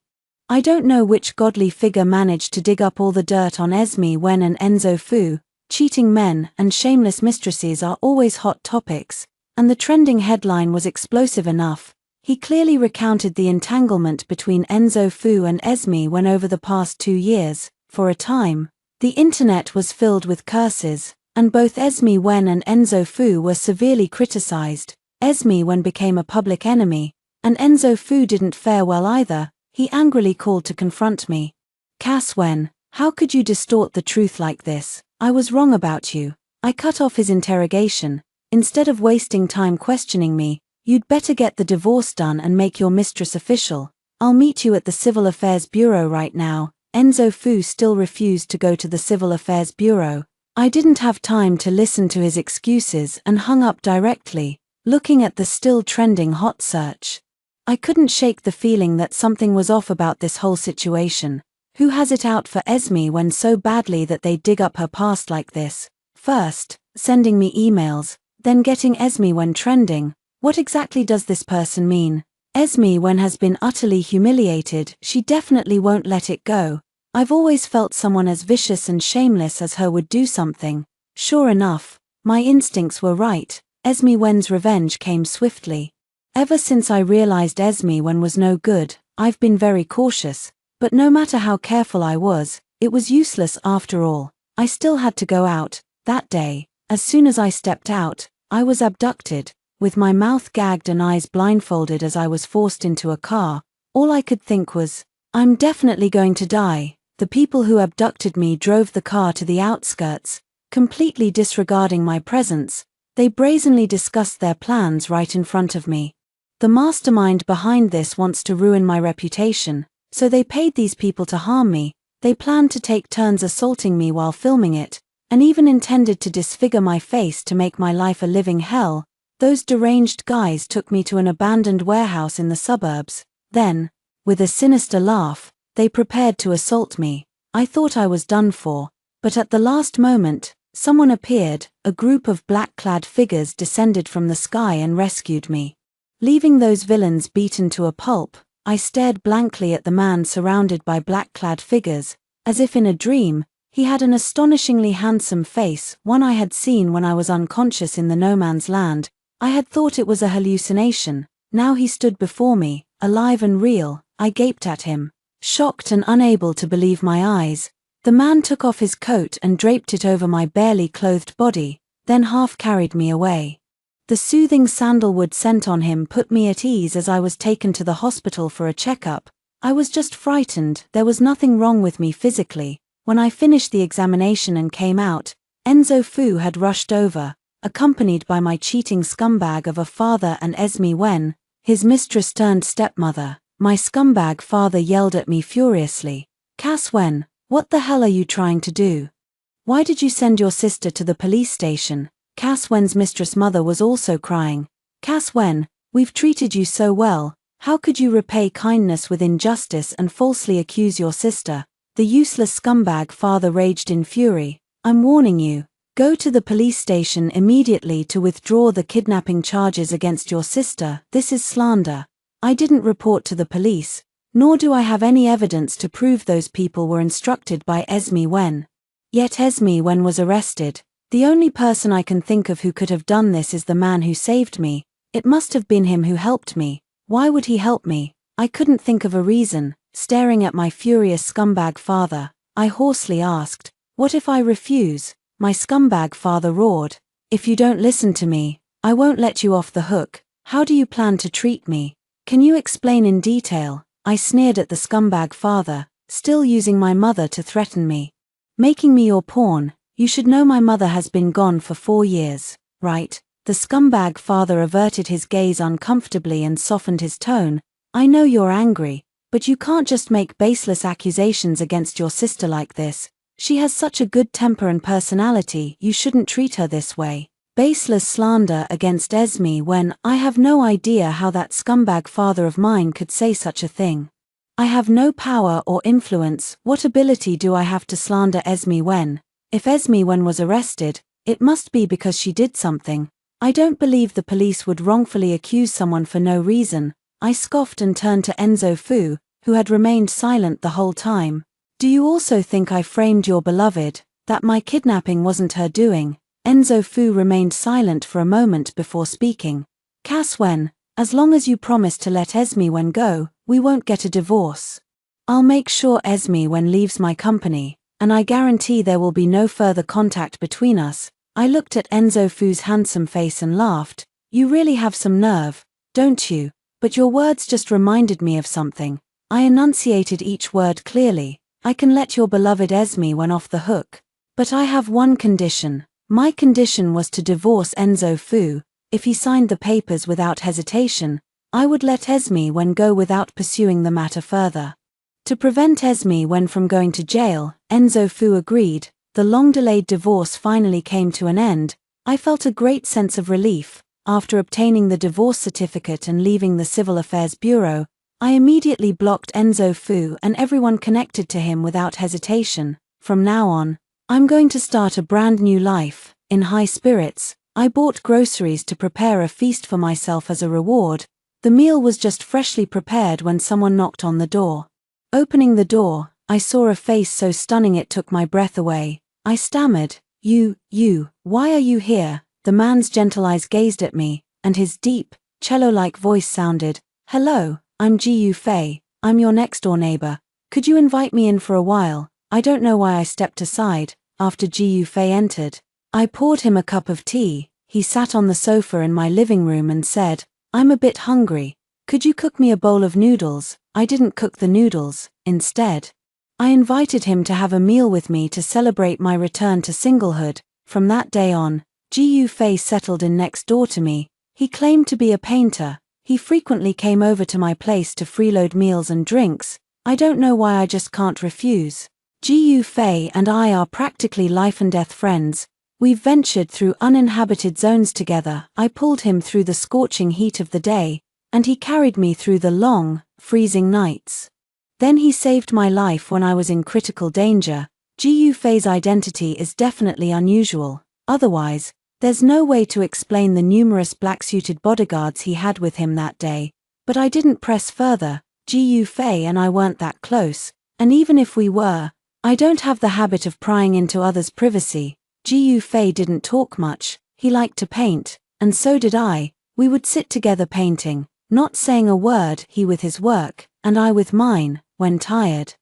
I don't know which godly figure managed to dig up all the dirt on Esme Wen and Enzo Fu. Cheating men and shameless mistresses are always hot topics, and the trending headline was explosive enough. He clearly recounted the entanglement between Enzo Fu and Esme Wen over the past 2 years. For a time, the internet was filled with curses, and both Esme Wen and Enzo Fu were severely criticized. Esme Wen became a public enemy, and Enzo Fu didn't fare well either. He angrily called to confront me. Cass Wen, how could you distort the truth like this? I was wrong about you. I cut off his interrogation. Instead of wasting time questioning me, you'd better get the divorce done and make your mistress official. I'll meet you at the Civil Affairs Bureau right now. Enzo Fu still refused to go to the Civil Affairs Bureau. I didn't have time to listen to his excuses and hung up directly, looking at the still trending hot search. I couldn't shake the feeling that something was off about this whole situation. Who has it out for Esme Wen so badly that they dig up her past like this? First, sending me emails, then getting Esme Wen trending. What exactly does this person mean? Esme Wen has been utterly humiliated. She definitely won't let it go. I've always felt someone as vicious and shameless as her would do something. Sure enough, my instincts were right. Esme Wen's revenge came swiftly. Ever since I realized Esme Wen was no good, I've been very cautious, but no matter how careful I was, It was useless after all. I still had to go out. That day, as soon as I stepped out, I was abducted, with my mouth gagged and eyes blindfolded as I was forced into a car. All I could think was, I'm definitely going to die. The people who abducted me drove the car to the outskirts, completely disregarding my presence. They brazenly discussed their plans right in front of me. The mastermind behind this wants to ruin my reputation, so they paid these people to harm me. They planned to take turns assaulting me while filming it, and even intended to disfigure my face to make my life a living hell. Those deranged guys took me to an abandoned warehouse in the suburbs. Then, with a sinister laugh, they prepared to assault me. I thought I was done for, but at the last moment, someone appeared. A group of black-clad figures descended from the sky and rescued me. Leaving those villains beaten to a pulp, I stared blankly at the man surrounded by black-clad figures, as if in a dream. He had an astonishingly handsome face, one I had seen when I was unconscious in the no man's land. I had thought it was a hallucination. Now he stood before me, alive and real. I gaped at him, shocked and unable to believe my eyes. The man took off his coat and draped it over my barely clothed body, then half carried me away. The soothing sandalwood scent on him put me at ease as I was taken to the hospital for a checkup. I was just frightened. There was nothing wrong with me physically. When I finished the examination and came out, Enzo Fu had rushed over, accompanied by my cheating scumbag of a father and Esme Wen, his mistress-turned-stepmother. My scumbag father yelled at me furiously. Cass Wen, what the hell are you trying to do? Why did you send your sister to the police station? Cass Wen's mistress mother was also crying. Cass Wen, we've treated you so well. How could you repay kindness with injustice and falsely accuse your sister? The useless scumbag father raged in fury. I'm warning you. Go to the police station immediately to withdraw the kidnapping charges against your sister. This is slander. I didn't report to the police, nor do I have any evidence to prove those people were instructed by Esme Wen. Yet Esme Wen was arrested. The only person I can think of who could have done this is the man who saved me. It must have been him who helped me. Why would he help me? I couldn't think of a reason. Staring at my furious scumbag father, I hoarsely asked, what if I refuse? My scumbag father roared, if you don't listen to me, I won't let you off the hook. How do you plan to treat me? Can you explain in detail? I sneered at the scumbag father, still using my mother to threaten me. Making me your pawn. You should know my mother has been gone for 4 years, right? The scumbag father averted his gaze uncomfortably and softened his tone. I know you're angry, but you can't just make baseless accusations against your sister like this. She has such a good temper and personality. You shouldn't treat her this way. Baseless slander against Esme Wen. I have no idea how that scumbag father of mine could say such a thing. I have no power or influence. What ability do I have to slander Esme Wen? If Esme Wen was arrested, it must be because she did something. I don't believe the police would wrongfully accuse someone for no reason. I scoffed and turned to Enzo Fu, who had remained silent the whole time. Do you also think I framed your beloved, that my kidnapping wasn't her doing? Enzo Fu remained silent for a moment before speaking. Cass Wen, as long as you promise to let Esme Wen go, we won't get a divorce. I'll make sure Esme Wen leaves my company, and I guarantee there will be no further contact between us. I looked at Enzo Fu's handsome face and laughed. You really have some nerve, don't you? But your words just reminded me of something. I enunciated each word clearly. I can let your beloved Esme Wen off the hook. But I have one condition. My condition was to divorce Enzo Fu. If he signed the papers without hesitation, I would let Esme Wen go without pursuing the matter further. To prevent Esme Wen from going to jail, Enzo Fu agreed. The long-delayed divorce finally came to an end. I felt a great sense of relief. After obtaining the divorce certificate and leaving the Civil Affairs Bureau, I immediately blocked Enzo Fu and everyone connected to him without hesitation. From now on, I'm going to start a brand new life. In high spirits, I bought groceries to prepare a feast for myself as a reward. The meal was just freshly prepared when someone knocked on the door. Opening the door, I saw a face so stunning it took my breath away. I stammered, You, why are you here? The man's gentle eyes gazed at me, and his deep, cello-like voice sounded, Hello, I'm Ji Yu Fei, I'm your next-door neighbor. Could you invite me in for a while? I don't know why I stepped aside. After Ji Yufei entered, I poured him a cup of tea. He sat on the sofa in my living room and said, "I'm a bit hungry. Could you cook me a bowl of noodles?" I didn't cook the noodles. Instead, I invited him to have a meal with me to celebrate my return to singlehood. From that day on, Ji Yufei settled in next door to me. He claimed to be a painter. He frequently came over to my place to freeload meals and drinks. I don't know why I just can't refuse. Ji Yufei and I are practically life and death friends. We've ventured through uninhabited zones together. I pulled him through the scorching heat of the day, and he carried me through the long, freezing nights. Then he saved my life when I was in critical danger. Ji Yufei's identity is definitely unusual. Otherwise, there's no way to explain the numerous black-suited bodyguards he had with him that day. But I didn't press further. Ji Yufei and I weren't that close, and even if we were, I don't have the habit of prying into others' privacy. Ji Yufei didn't talk much. He liked to paint, and so did I. We would sit together painting, not saying a word, he with his work, and I with mine. When tired,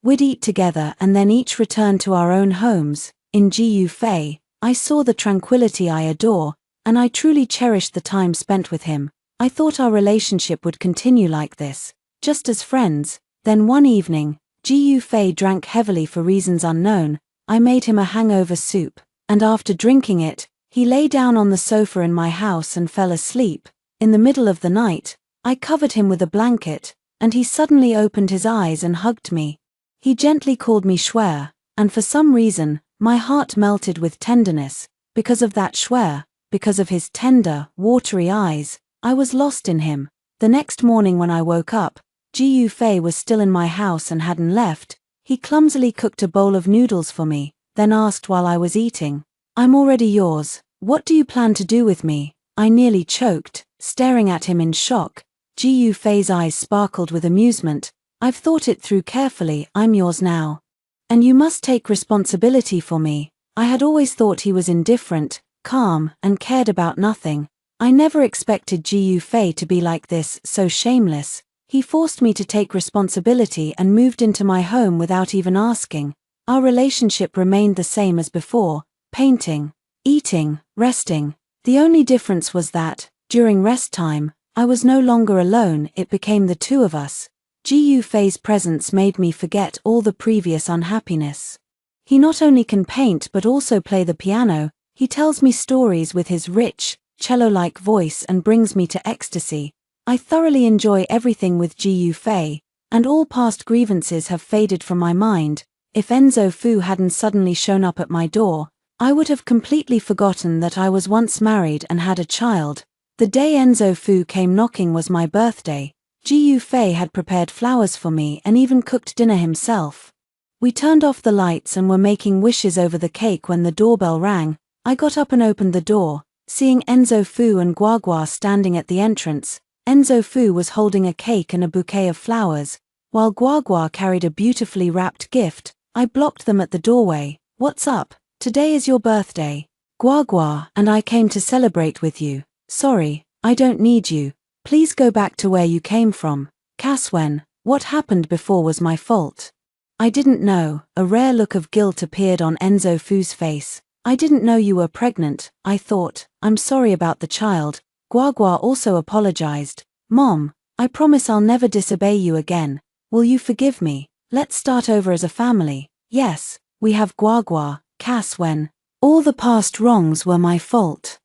we'd eat together and then each return to our own homes. In Ji Yufei, I saw the tranquility I adore, and I truly cherished the time spent with him. I thought our relationship would continue like this, just as friends. Then one evening, Ji Yufei drank heavily for reasons unknown. I made him a hangover soup, and after drinking it, he lay down on the sofa in my house and fell asleep. In the middle of the night, I covered him with a blanket, and he suddenly opened his eyes and hugged me. He gently called me Schwer, and for some reason, my heart melted with tenderness. Because of that Schwer, because of his tender, watery eyes, I was lost in him. The next morning when I woke up, Ji Yufei was still in my house and hadn't left. He clumsily cooked a bowl of noodles for me, then asked while I was eating, "I'm already yours. What do you plan to do with me?" I nearly choked, staring at him in shock. Ji Yufei's eyes sparkled with amusement. "I've thought it through carefully. I'm yours now. And you must take responsibility for me." I had always thought he was indifferent, calm, and cared about nothing. I never expected Ji Yufei to be like this, so shameless. He forced me to take responsibility and moved into my home without even asking. Our relationship remained the same as before, painting, eating, resting. The only difference was that, during rest time, I was no longer alone, it became the two of us. Ji Yufei's presence made me forget all the previous unhappiness. He not only can paint but also play the piano. He tells me stories with his rich, cello-like voice and brings me to ecstasy. I thoroughly enjoy everything with Ji Yufei, and all past grievances have faded from my mind. If Enzo Fu hadn't suddenly shown up at my door, I would have completely forgotten that I was once married and had a child. The day Enzo Fu came knocking was my birthday. Ji Yufei had prepared flowers for me and even cooked dinner himself. We turned off the lights and were making wishes over the cake when the doorbell rang. I got up and opened the door, seeing Enzo Fu and Guagua standing at the entrance. Enzo Fu was holding a cake and a bouquet of flowers, while Guagua carried a beautifully wrapped gift. I blocked them at the doorway. "What's up? Today is your birthday. Guagua and I came to celebrate with you. Sorry, I don't need you. Please go back to where you came from." "Caswen, what happened before was my fault." "I didn't know." A rare look of guilt appeared on Enzo Fu's face. "I didn't know you were pregnant. I thought, I'm sorry about the child." Guagua also apologized. "Mom, I promise I'll never disobey you again. Will you forgive me? Let's start over as a family." "Yes, we have Guagua." "Caswen, all the past wrongs were my fault.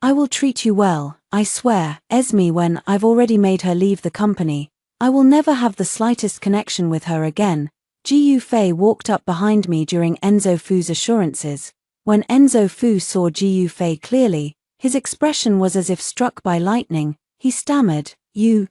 I will treat you well, I swear." "Esme, when I've already made her leave the company. I will never have the slightest connection with her again." Ji Yufei walked up behind me during Enzo Fu's assurances. When Enzo Fu saw Ji Yufei clearly, his expression was as if struck by lightning. He stammered, You,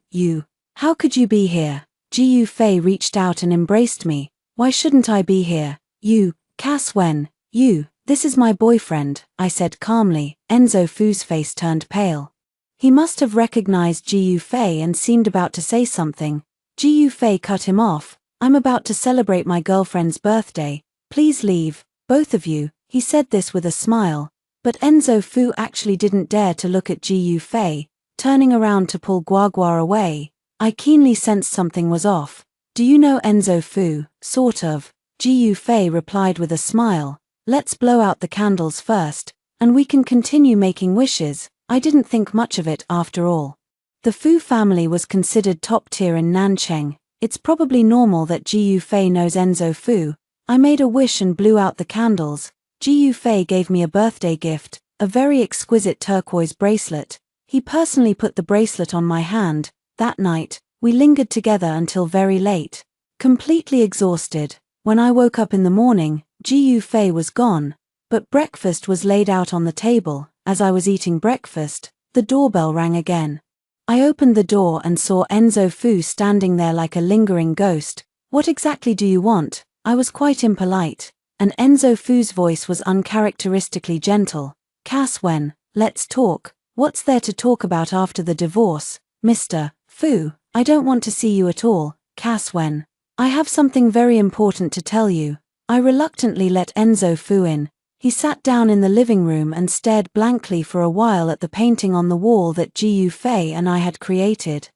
how could you be here?" Ji Yufei reached out and embraced me. "Why shouldn't I be here? You, Caswen, you. This is my boyfriend," I said calmly. Enzo Fu's face turned pale. He must have recognized Ji Yufei and seemed about to say something. Ji Yufei cut him off. "I'm about to celebrate my girlfriend's birthday. Please leave, both of you." He said this with a smile, but Enzo Fu actually didn't dare to look at Ji Yufei, turning around to pull Guagua away. I keenly sensed something was off. "Do you know Enzo Fu?" "Sort of. Ji Yufei replied with a smile, "Let's blow out the candles first, and we can continue making wishes." I didn't think much of it after all. The Fu family was considered top tier in Nancheng. It's probably normal that Ji Yufei knows Enzo Fu. I made a wish and blew out the candles. Ji Yufei gave me a birthday gift, a very exquisite turquoise bracelet. He personally put the bracelet on my hand. That night, we lingered together until very late. Completely exhausted, when I woke up in the morning, Ji Yufei was gone. But breakfast was laid out on the table. As I was eating breakfast, the doorbell rang again. I opened the door and saw Enzo Fu standing there like a lingering ghost. "What exactly do you want?" I was quite impolite, and Enzo Fu's voice was uncharacteristically gentle. "Cass Wen, let's talk." "What's there to talk about after the divorce, Mr. Fu?" "I don't want to see you at all, Cass Wen. I have something very important to tell you." I reluctantly let Enzo Fu in. He sat down in the living room and stared blankly for a while at the painting on the wall that Ji Yufei and I had created.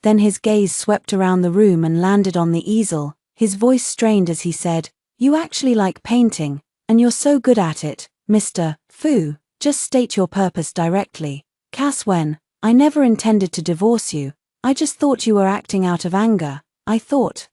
Then his gaze swept around the room and landed on the easel. His voice strained as he said, "You actually like painting, and you're so good at it, Mr. Fu. Just state your purpose directly." "Cass Wen, I never intended to divorce you. I just thought you were acting out of anger. I thought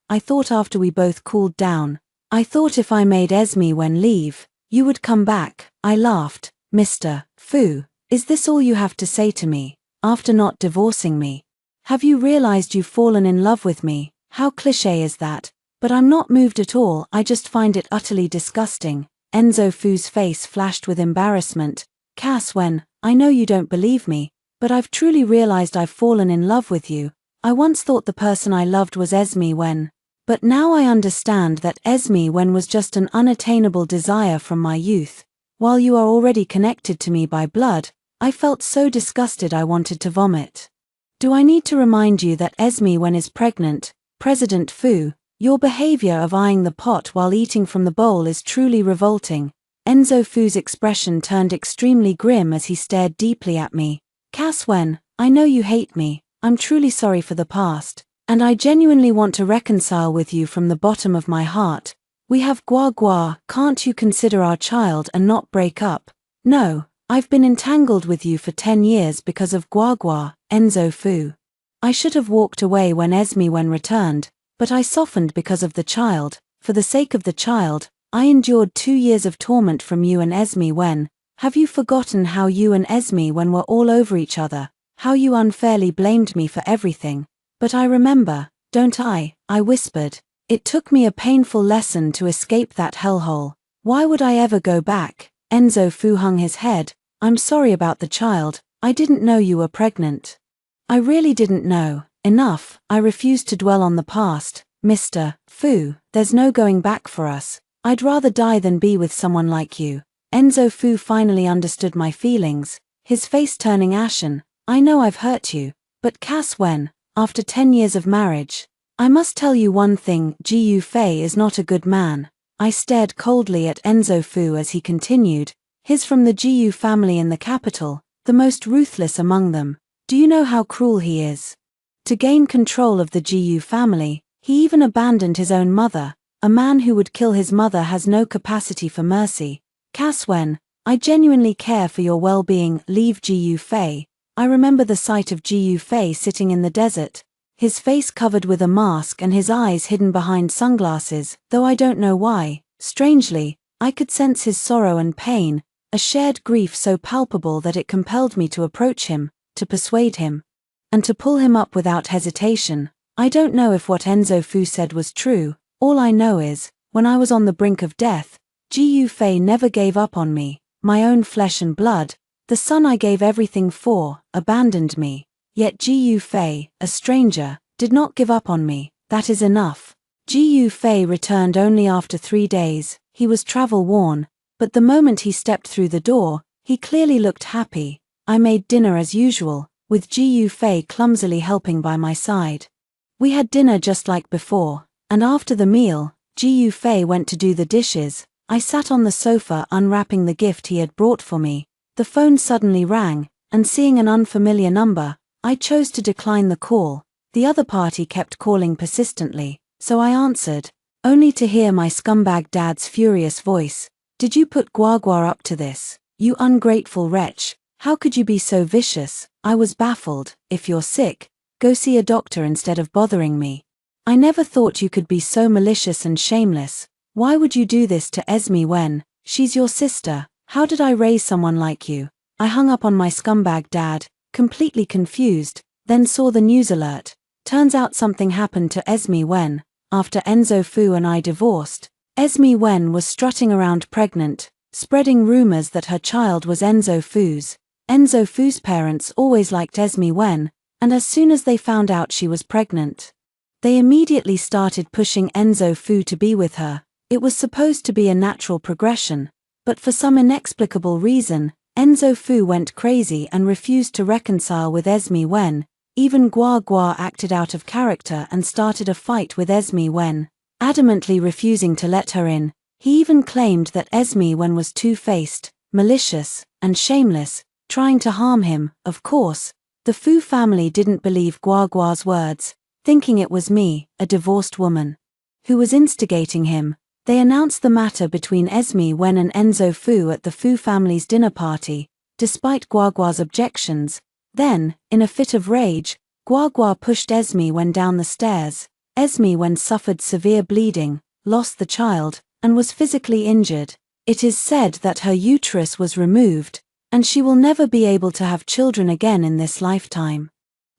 after we both cooled down, I thought if I made Esme Wen leave, you would come back." I laughed. "Mr. Fu, is this all you have to say to me, after not divorcing me? Have you realized you've fallen in love with me?" How cliché is that? But I'm not moved at all, I just find it utterly disgusting. Enzo Fu's face flashed with embarrassment. "Cass Wen, I know you don't believe me, but I've truly realized I've fallen in love with you. I once thought the person I loved was Esme Wen. But now I understand that Esme Wen was just an unattainable desire from my youth. While you are already connected to me by blood, I felt so disgusted I wanted to vomit. Do I need to remind you that Esme Wen is pregnant, President Fu? Your behavior of eyeing the pot while eating from the bowl is truly revolting." Enzo Fu's expression turned extremely grim as he stared deeply at me. "Cass Wen, I know you hate me. I'm truly sorry for the past, and I genuinely want to reconcile with you from the bottom of my heart. We have Gua Gua. Can't you consider our child and not break up?" "No, I've been entangled with you for 10 years because of Gua Gua, Enzo Fu. I should have walked away when Esme Wen returned, but I softened because of the child. For the sake of the child, I endured 2 years of torment from you and Esme Wen. Have you forgotten how you and Esme Wen were all over each other? How you unfairly blamed me for everything?" "But I remember, don't I?" I whispered. "It took me a painful lesson to escape that hellhole. Why would I ever go back?" Enzo Fu hung his head. "I'm sorry about the child. I didn't know you were pregnant. I really didn't know." "Enough, I refuse to dwell on the past, Mr. Fu. There's no going back for us. I'd rather die than be with someone like you." Enzo Fu finally understood my feelings, his face turning ashen. "I know I've hurt you, but Cass Wen, after 10 years of marriage, I must tell you one thing, Ji Yufei is not a good man." I stared coldly at Enzo Fu as he continued, "He's from the Jiyu family in the capital, the most ruthless among them. Do you know how cruel he is? To gain control of the Jiyu family, he even abandoned his own mother. A man who would kill his mother has no capacity for mercy. Cass Wen, I genuinely care for your well-being. Leave Ji Yufei." I remember the sight of Ji Yufei sitting in the desert, his face covered with a mask and his eyes hidden behind sunglasses, though I don't know why. Strangely, I could sense his sorrow and pain, a shared grief so palpable that it compelled me to approach him, to persuade him, and to pull him up without hesitation. I don't know if what Enzo Fu said was true. All I know is, when I was on the brink of death, Ji Yufei never gave up on me, my own flesh and blood. The son I gave everything for, abandoned me. Yet Ji Yufei, a stranger, did not give up on me. That is enough. Ji Yufei returned only after 3 days. He was travel-worn, but the moment he stepped through the door, he clearly looked happy. I made dinner as usual, with Ji Yufei clumsily helping by my side. We had dinner just like before, and after the meal, Ji Yufei went to do the dishes. I sat on the sofa unwrapping the gift he had brought for me. The phone suddenly rang, and seeing an unfamiliar number, I chose to decline the call. The other party kept calling persistently, so I answered. only to hear my scumbag dad's furious voice. Did you put Guagua up to this? You ungrateful wretch. How could you be so vicious? I was baffled. If you're sick, go see a doctor instead of bothering me. I never thought you could be so malicious and shameless. Why would you do this to Esme when she's your sister? How did I raise someone like you? I hung up on my scumbag dad, completely confused, then saw the news alert. Turns out something happened to Esme when, after Enzo Fu and I divorced, Esme Wen was strutting around pregnant, spreading rumors that her child was Enzo Fu's. Enzo Fu's parents always liked Esme Wen, and as soon as they found out she was pregnant, they immediately started pushing Enzo Fu to be with her. It was supposed to be a natural progression, but for some inexplicable reason, Enzo Fu went crazy and refused to reconcile with Esme Wen. Even Guagua acted out of character and started a fight with Esme Wen, adamantly refusing to let her in. He even claimed that Esme Wen was two-faced, malicious, and shameless, trying to harm him. Of course, the Fu family didn't believe Guagua's words, thinking it was me, a divorced woman, who was instigating him. They announced the matter between Esme Wen and Enzo Fu at the Fu family's dinner party, despite Guagua's objections. Then, in a fit of rage, Guagua pushed Esme Wen down the stairs. Esme Wen suffered severe bleeding, lost the child, and was physically injured. It is said that her uterus was removed, and she will never be able to have children again in this lifetime.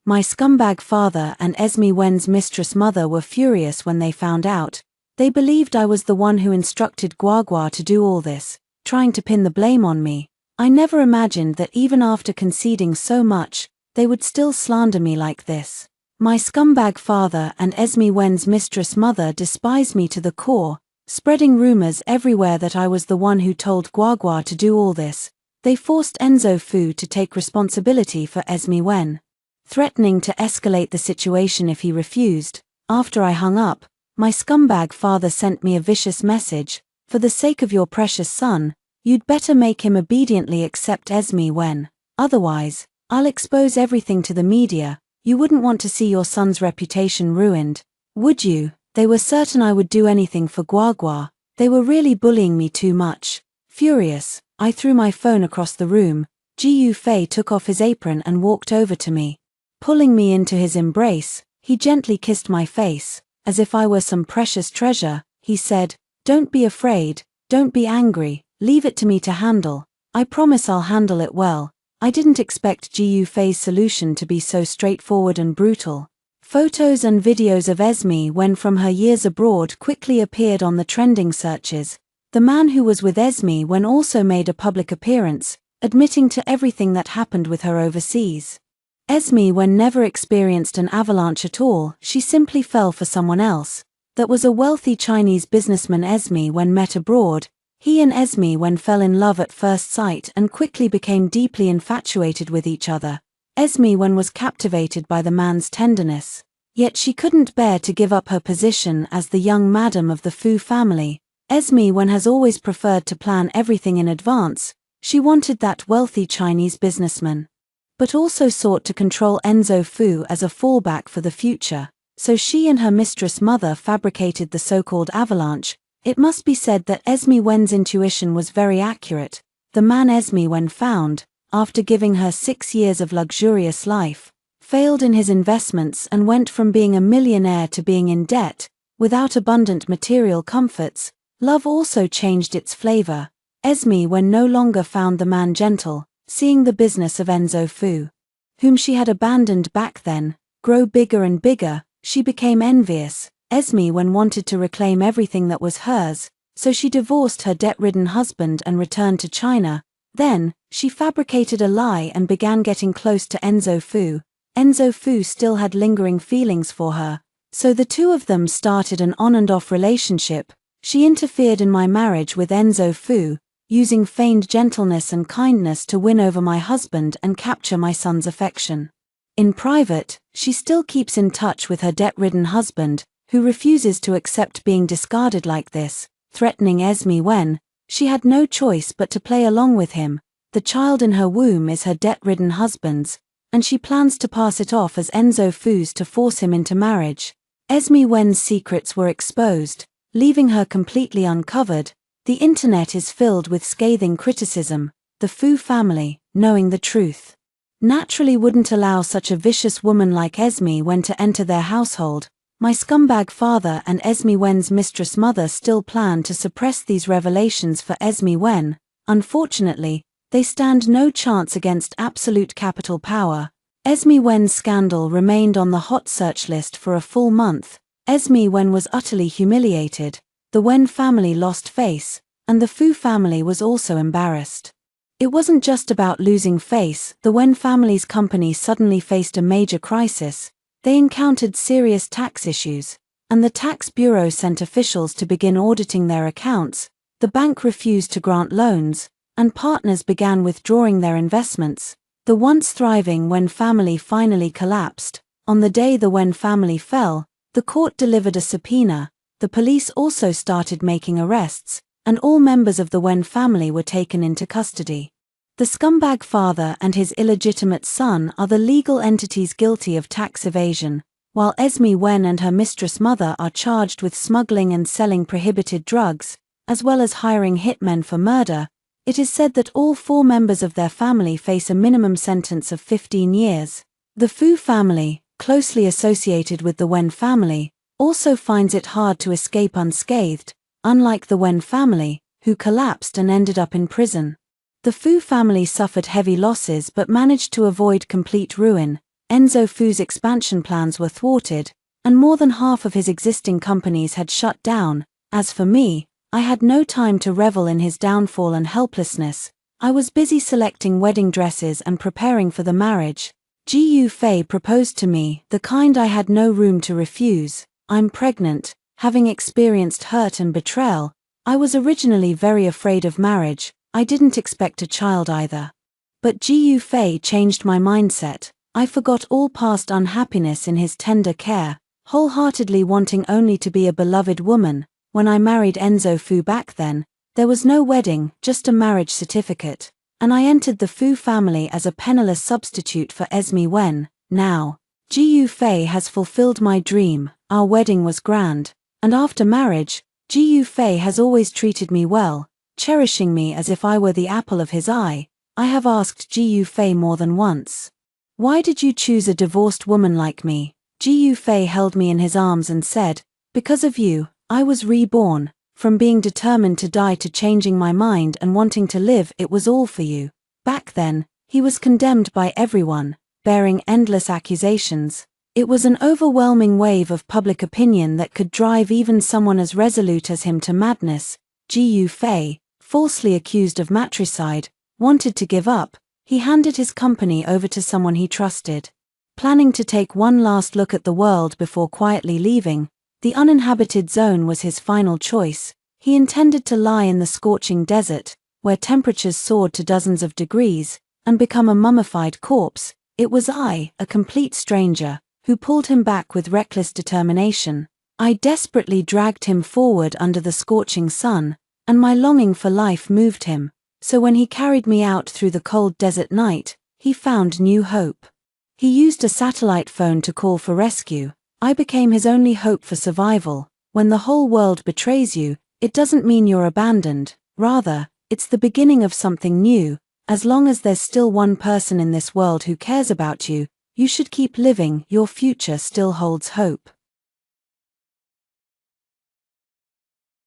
My scumbag father and Esme Wen's mistress mother were furious when they found out. They believed I was the one who instructed Guagua to do all this, trying to pin the blame on me. I never imagined that even after conceding so much, they would still slander me like this. My scumbag father and Esme Wen's mistress mother despised me to the core, spreading rumors everywhere that I was the one who told Guagua to do all this. They forced Enzo Fu to take responsibility for Esme Wen, threatening to escalate the situation if he refused. After I hung up, my scumbag father sent me a vicious message. For the sake of your precious son, you'd better make him obediently accept Esme Wen. Otherwise, I'll expose everything to the media. You wouldn't want to see your son's reputation ruined, would you? They were certain I would do anything for Guagua. They were really bullying me too much. Furious, I threw my phone across the room. Ji Yufei took off his apron and walked over to me. Pulling me into his embrace, he gently kissed my face. As if I were some precious treasure, he said, "Don't be afraid, don't be angry. Leave it to me to handle. I promise I'll handle it well." I didn't expect Ji Yufei's solution to be so straightforward and brutal. Photos and videos of Esme Wen from her years abroad quickly appeared on the trending searches. The man who was with Esme Wen also made a public appearance, admitting to everything that happened with her overseas. Esme Wen never experienced an avalanche at all. She simply fell for someone else. That was a wealthy Chinese businessman Esme Wen met abroad. He and Esme Wen fell in love at first sight and quickly became deeply infatuated with each other. Esme Wen was captivated by the man's tenderness. Yet she couldn't bear to give up her position as the young madam of the Fu family. Esme Wen has always preferred to plan everything in advance. She wanted that wealthy Chinese businessman, but also sought to control Enzo Fu as a fallback for the future. So she and her mistress mother fabricated the so-called avalanche. It must be said that Esme Wen's intuition was very accurate. The man Esme Wen found, after giving her 6 years of luxurious life, failed in his investments and went from being a millionaire to being in debt, without abundant material comforts. Love also changed its flavor. Esme Wen no longer found the man gentle, seeing the business of Enzo Fu, whom she had abandoned back then, grow bigger and bigger. She became envious. Esme Wen wanted to reclaim everything that was hers, so she divorced her debt-ridden husband and returned to China. Then, she fabricated a lie and began getting close to Enzo Fu. Enzo Fu still had lingering feelings for her, so the two of them started an on-and-off relationship. She interfered in my marriage with Enzo Fu, using feigned gentleness and kindness to win over my husband and capture my son's affection. In private, she still keeps in touch with her debt-ridden husband, who refuses to accept being discarded like this, threatening Esme Wen. She had no choice but to play along with him. The child in her womb is her debt-ridden husband's, and she plans to pass it off as Enzo Fu's to force him into marriage. Esme Wen's secrets were exposed, leaving her completely uncovered. The internet is filled with scathing criticism. The Fu family, knowing the truth, naturally wouldn't allow such a vicious woman like Esme Wen to enter their household. My scumbag father and Esme Wen's mistress mother still plan to suppress these revelations for Esme Wen. Unfortunately, they stand no chance against absolute capital power. Esme Wen's scandal remained on the hot search list for a full month. Esme Wen was utterly humiliated, the Wen family lost face, and the Fu family was also embarrassed. It wasn't just about losing face. The Wen family's company suddenly faced a major crisis. They encountered serious tax issues, and the tax bureau sent officials to begin auditing their accounts. The bank refused to grant loans, and partners began withdrawing their investments. The once thriving Wen family finally collapsed. On the day the Wen family fell, the court delivered a subpoena. The police also started making arrests, and all members of the Wen family were taken into custody. The scumbag father and his illegitimate son are the legal entities guilty of tax evasion, while Esme Wen and her mistress mother are charged with smuggling and selling prohibited drugs, as well as hiring hitmen for murder. It is said that all 4 members of their family face a minimum sentence of 15 years. The Fu family, closely associated with the Wen family, also finds it hard to escape unscathed, unlike the Wen family, who collapsed and ended up in prison. The Fu family suffered heavy losses but managed to avoid complete ruin. Enzo Fu's expansion plans were thwarted, and more than half of his existing companies had shut down. As for me, I had no time to revel in his downfall and helplessness. I was busy selecting wedding dresses and preparing for the marriage. Ji Yufei proposed to me, the kind I had no room to refuse. I'm pregnant. Having experienced hurt and betrayal, I was originally very afraid of marriage. I didn't expect a child either. But Ji Yufei changed my mindset. I forgot all past unhappiness in his tender care, wholeheartedly wanting only to be a beloved woman. When I married Enzo Fu back then, there was no wedding, just a marriage certificate, and I entered the Fu family as a penniless substitute for Esme Wen. Now, Ji Yufei has fulfilled my dream. Our wedding was grand, and after marriage, Ji Yufei has always treated me well, cherishing me as if I were the apple of his eye. I have asked Ji Yufei more than once, "Why did you choose a divorced woman like me?" Ji Yufei held me in his arms and said, "Because of you, I was reborn. From being determined to die to changing my mind and wanting to live, it was all for you." Back then, he was condemned by everyone, bearing endless accusations. It was an overwhelming wave of public opinion that could drive even someone as resolute as him to madness. Ji Yufei, falsely accused of matricide, wanted to give up. He handed his company over to someone he trusted. Planning to take one last look at the world before quietly leaving, the uninhabited zone was his final choice. He intended to lie in the scorching desert, where temperatures soared to dozens of degrees, and become a mummified corpse. It was I, a complete stranger, who pulled him back with reckless determination. I desperately dragged him forward under the scorching sun, and my longing for life moved him. So when he carried me out through the cold desert night, he found new hope. He used a satellite phone to call for rescue. I became his only hope for survival. When the whole world betrays you, it doesn't mean you're abandoned. Rather, it's the beginning of something new. As long as there's still one person in this world who cares about you, you should keep living. Your future still holds hope.